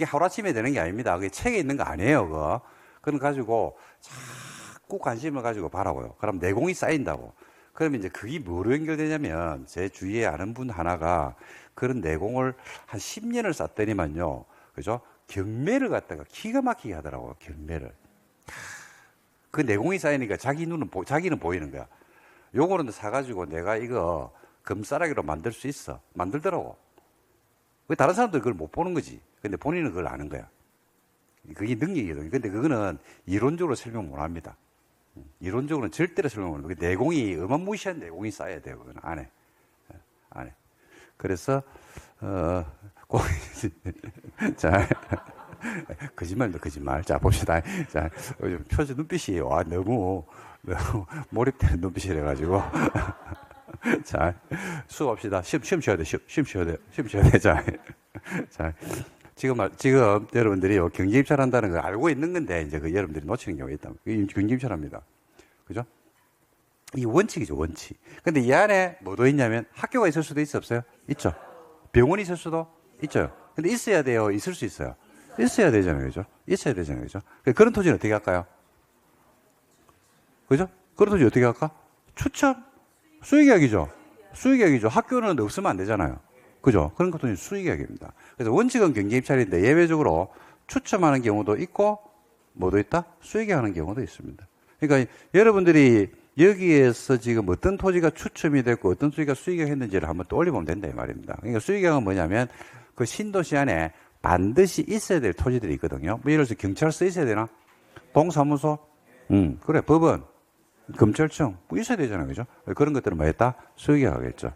하루아침에 되는 게 아닙니다. 그게 책에 있는 거 아니에요. 그건 가지고 자꾸 관심을 가지고 바라고요. 그럼 내공이 쌓인다고. 그러면 이제 그게 뭐로 연결되냐면 제 주위에 아는 분 하나가 그런 내공을 한 10년을 쌓더니만요. 그죠? 경매를 갖다가 기가 막히게 하더라고요. 경매를. 그 내공이 쌓이니까 자기는 보이는 거야. 요거는 사가지고 내가 이거 금싸라기로 만들 수 있어. 만들더라고. 다른 사람들 그걸 못 보는 거지. 근데 본인은 그걸 아는 거야. 그게 능력이거든요. 근데 그거는 이론적으로 설명 못 합니다. 이론적으로는 절대로 설명 못 합니다. 내공이, 어마무시한 내공이 쌓여야 돼요. 그거는 안에. 그래서, 자, 거짓말. 자, 봅시다. 자, 표정 눈빛이, 너무 몰입되는 눈빛이래가지고. 자, 수업합시다. 시험 쳐야 돼. 시험 쳐야 돼. 자, 지금 여러분들이 경제 입찰한다는 걸 알고 있는 건데, 이제 여러분들이 놓치는 경우가 있다. 경제 입찰합니다. 그죠? 이 원칙이죠, 원칙. 근데 이 안에 뭐도 있냐면 학교가 있을 수도 없어요? 있죠. 병원이 있을 수도 있죠. 근데 있어야 돼요? 있을 수 있어요? 있어야 되잖아요. 그죠? 있어야 되잖아요. 그죠? 그런 토지는 어떻게 할까요? 그죠? 그런 토지 어떻게 할까? 추첨? 수익이야기죠. 학교는 없으면 안 되잖아요. 그죠? 그런 것도 수익이야기입니다. 그래서 원칙은 경제 입찰인데 예외적으로 추첨하는 경우도 있고, 뭐도 있다? 수익이하는 경우도 있습니다. 그러니까 여러분들이 여기에서 지금 어떤 토지가 추첨이 됐고 어떤 토지가 수익이 했는지를 한번 떠올려보면 된다 이 말입니다. 그러니까 수익형은 뭐냐면 그 신도시 안에 반드시 있어야 될 토지들이 있거든요. 뭐 예를 들어서 경찰서 있어야 되나? 동사무소? 그래, 법원. 검찰청 뭐 있어야 되잖아요. 그죠? 그런 것들은 뭐 했다? 수의계약하겠죠.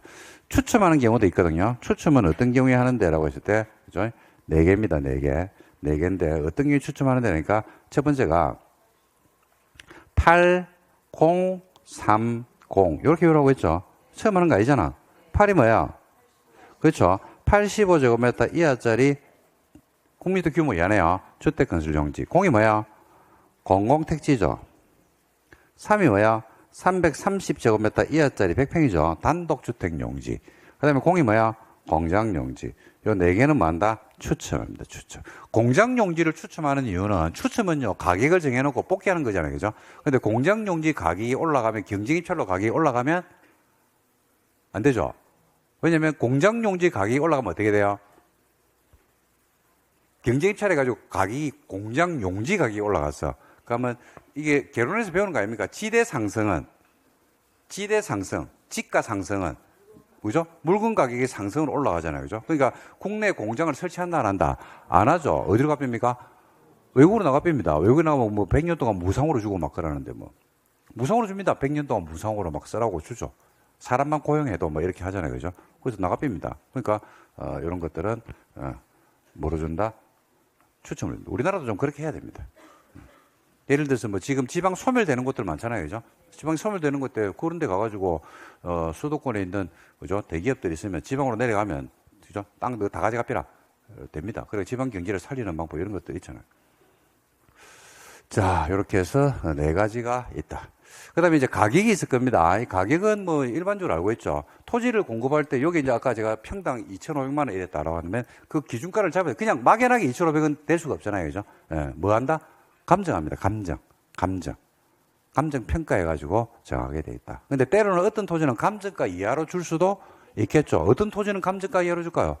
추첨하는 경우도 있거든요. 추첨은 어떤 경우에 하는데라고 했을 때, 그죠? 4개입니다. 4개. 4개인데 어떤 경우에 추첨하는 데니까 첫 번째가 8, 0, 3, 0 이렇게 외우라고 했죠. 처음 하는 거 아니잖아. 8이 뭐야? 그렇죠. 85제곱미터 이하짜리 국민도 규모 이하네요. 주택건설용지. 0이 뭐야? 공공택지죠. 3이 뭐야? 330제곱미터 이하짜리 100평이죠. 단독주택용지. 그 다음에 0이 뭐야? 공장용지. 요 4개는 뭐한다? 추첨입니다. 추첨. 공장용지를 추첨하는 이유는 추첨은요, 가격을 정해놓고 뽑기하는 거잖아요. 그죠? 근데 공장용지 가격이 올라가면, 경쟁입찰로 가격이 올라가면 안 되죠. 왜냐면 공장용지 가격이 올라가면 어떻게 돼요? 경쟁입찰해가지고 가격이 공장용지 가격이 올라갔어. 그러면 이게 개론에서 배우는 거 아닙니까? 지대 상승, 지가 상승은 그죠? 물건 가격이 상승으로 올라가잖아요. 그죠? 그러니까 국내 공장을 설치한다, 안 한다? 안 하죠. 어디로 갚입니까? 외국으로 나갑니다. 외국에 나가면 뭐 100년 동안 무상으로 주고 막 그러는데 뭐. 무상으로 줍니다. 100년 동안 무상으로 막 쓰라고 주죠. 사람만 고용해도 뭐 이렇게 하잖아요. 그죠? 그래서 나갑니다. 그러니까, 이런 것들은, 뭐로 준다? 추첨을. 우리나라도 좀 그렇게 해야 됩니다. 예를 들어서 뭐 지금 지방 소멸되는 곳들 많잖아요. 그죠? 지방 소멸되는 곳들 그런 데 가가지고, 수도권에 있는, 그죠? 대기업들이 있으면 지방으로 내려가면, 그죠? 땅 너 다 가져가피라. 됩니다. 그리고 지방 경제를 살리는 방법 이런 것들 있잖아요. 자, 이렇게 해서 4가지가 있다. 그 다음에 이제 가격이 있을 겁니다. 이 가격은 뭐 일반적으로 알고 있죠. 토지를 공급할 때, 여기 이제 아까 제가 평당 2,500만 원 이랬다라고 하면 그 기준가를 잡아야 그냥 막연하게 2,500원 될 수가 없잖아요. 그죠? 예, 뭐 한다? 감정합니다. 감정 평가해가지고 정하게 돼 있다. 근데 때로는 어떤 토지는 감정가 이하로 줄 수도 있겠죠. 어떤 토지는 감정가 이하로 줄까요?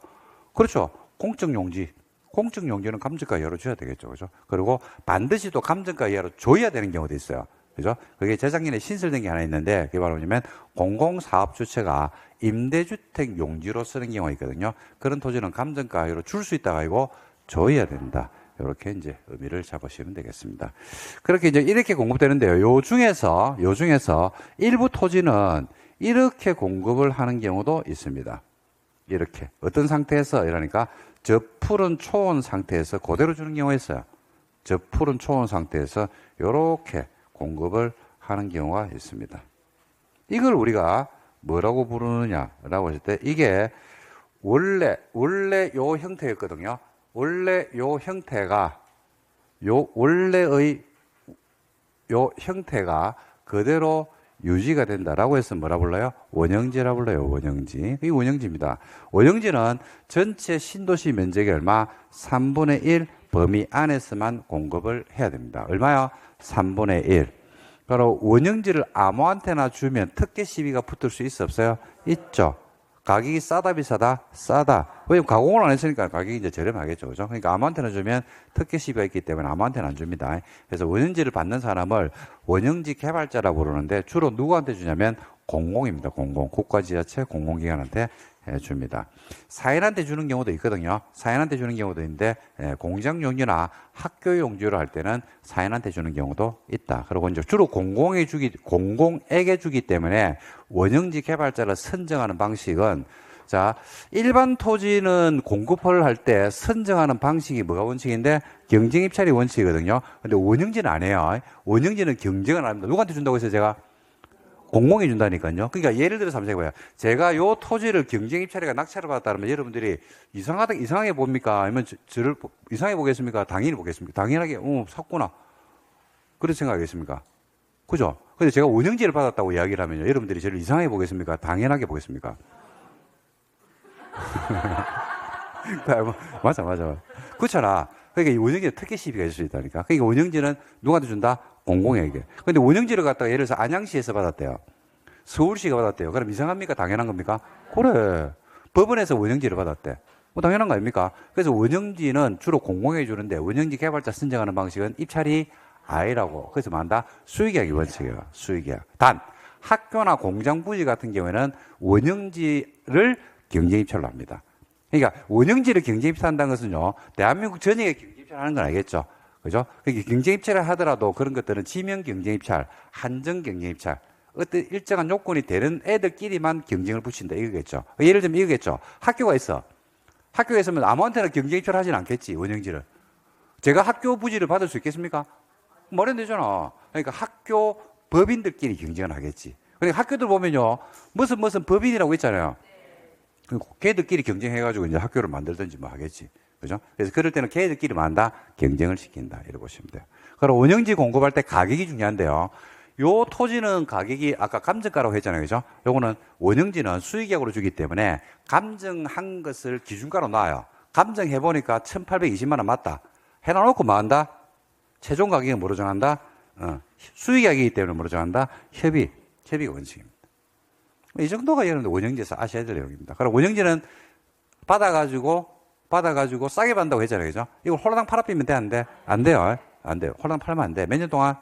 그렇죠. 공적용지는 감정가 이하로 줘야 되겠죠. 그죠? 그리고 반드시 또 감정가 이하로 줘야 되는 경우도 있어요. 그죠? 그게 재작년에 신설된 게 하나 있는데, 그게 바로 뭐냐면, 공공사업 주체가 임대주택 용지로 쓰는 경우가 있거든요. 그런 토지는 감정가 이하로 줄 수 있다가 아니고, 줘야 된다. 이렇게 이제 의미를 잡으시면 되겠습니다. 그렇게 이제 이렇게 공급되는데요. 요 중에서 일부 토지는 이렇게 공급을 하는 경우도 있습니다. 이렇게. 어떤 상태에서 이러니까, 저 푸른 초원 상태에서 그대로 주는 경우가 있어요. 저 푸른 초원 상태에서 이렇게 공급을 하는 경우가 있습니다. 이걸 우리가 뭐라고 부르느냐라고 했을 때 이게 원래 요 형태였거든요. 원래 요 형태가 원래의 요 형태가 그대로 유지가 된다라고 해서 뭐라 불러요? 원형지라 불러요. 원형지. 이 원형지입니다. 원형지는 전체 신도시 면적이 얼마? 3분의 1 범위 안에서만 공급을 해야 됩니다. 얼마요? 3분의 1. 바로 원형지를 아무한테나 주면 특혜 시비가 붙을 수 있어 없어요? 있죠. 가격이 싸다 비싸다? 싸다. 왜냐면 가공을 안 했으니까 가격이 이제 저렴하겠죠. 그죠? 그러니까 아무한테나 주면 특혜 시비가 있기 때문에 아무한테나 안 줍니다. 그래서 원형지를 받는 사람을 원형지 개발자라고 부르는데 주로 누구한테 주냐면 공공입니다. 공공. 국가지자체 공공기관한테 줍니다. 사인한테 주는 경우도 있거든요. 사인한테 주는 경우도 있는데 공장용지나 학교용지로 할 때는 사인한테 주는 경우도 있다. 그리고 이제 주로 공공에게 주기 때문에 원형지 개발자를 선정하는 방식은 자, 일반 토지는 공급을 할 때 선정하는 방식이 뭐가 원칙인데 경쟁입찰이 원칙이거든요. 근데 원형지는 안 해요. 원형지는 경쟁을 안 합니다. 누구한테 준다고 했어요, 제가? 공공이 준다니까요. 그러니까 예를 들어서 한번 생각해봐요. 제가 요 토지를 경쟁입찰회가 낙찰을 받았다면 여러분들이 이상하게 봅니까? 아니면 저를 이상하게 보겠습니까? 당연히 보겠습니까? 당연하게, 샀구나. 그렇게 생각하겠습니까? 그죠? 근데 제가 원형지를 받았다고 이야기를 하면요. 여러분들이 저를 이상하게 보겠습니까? 당연하게 보겠습니까? 맞아. 그렇잖아. 그러니까 이 원형지는 특혜 시비가 있을 수 있다니까. 그러니까 원형지는 누구한테 준다? 공공에게. 근데 원형지를 갖다가 예를 들어서 안양시에서 받았대요. 서울시가 받았대요. 그럼 이상합니까? 당연한 겁니까? 그래. 법원에서 원형지를 받았대. 뭐 당연한 거 아닙니까? 그래서 원형지는 주로 공공에게 주는데 원형지 개발자 선정하는 방식은 입찰이 아니라고. 그래서 뭐한다? 수의계약이 원칙이에요. 수의계약. 단 학교나 공장 부지 같은 경우에는 원형지를 경쟁입찰로 합니다. 그러니까 원형지를 경쟁입찰한다는 것은요. 대한민국 전역에 경쟁입찰하는 건 알겠죠. 그죠? 경쟁 입찰을 하더라도 그런 것들은 지명 경쟁 입찰, 한정 경쟁 입찰, 어떤 일정한 요건이 되는 애들끼리만 경쟁을 붙인다 이거겠죠. 예를 들면 이거겠죠. 학교가 있어. 학교에 있으면 아무한테나 경쟁 입찰을 하진 않겠지, 원형지를. 제가 학교 부지를 받을 수 있겠습니까? 말이 안 되잖아. 그러니까 학교 법인들끼리 경쟁을 하겠지. 그러니까 학교들 보면요, 무슨 법인이라고 있잖아요. 걔들끼리 경쟁해가지고 이제 학교를 만들든지 뭐 하겠지. 그죠? 그래서 그럴 때는 걔들끼리 만다 경쟁을 시킨다. 이렇게 보시면 돼요. 그럼 원형지 공급할 때 가격이 중요한데요. 요 토지는 가격이 아까 감정가라고 했잖아요. 그죠? 요거는 원형지는 수익액으로 주기 때문에 감정한 것을 기준가로 놔요. 감정해보니까 1820만 원 맞다. 해놔놓고 뭐 한다? 최종 가격이 뭐로 정한다? 수익액이기 때문에 뭐로 정한다? 협의가 원칙입니다. 이 정도가 여러분들 원형지에서 아셔야 될 내용입니다. 그럼 원형지는 받아가지고 싸게 받는다고 했잖아요. 그죠? 이걸 홀라당 팔아비면 돼, 안 돼? 안 돼요. 안 돼요. 홀라당 팔면 안 돼. 몇 년 동안?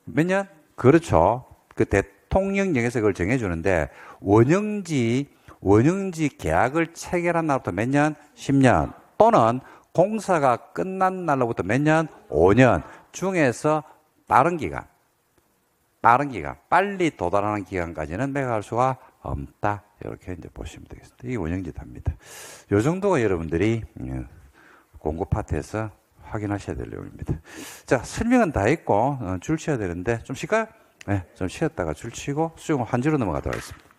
몇 년? 그렇죠. 그 대통령령에서 그걸 정해주는데, 원형지 계약을 체결한 날부터 몇 년? 10년. 또는 공사가 끝난 날로부터 몇 년? 5년. 중에서 빠른 기간, 빨리 도달하는 기간까지는 매각할 수가 없다. 이렇게 이제 보시면 되겠습니다. 이게 원형지 답니다. 요 정도가 여러분들이 공고 파트에서 확인하셔야 될 내용입니다. 자, 설명은 다 했고, 줄 쳐야 되는데, 좀 쉴까요? 네, 좀 쉬었다가 줄 치고 수용 환지로 넘어가도록 하겠습니다.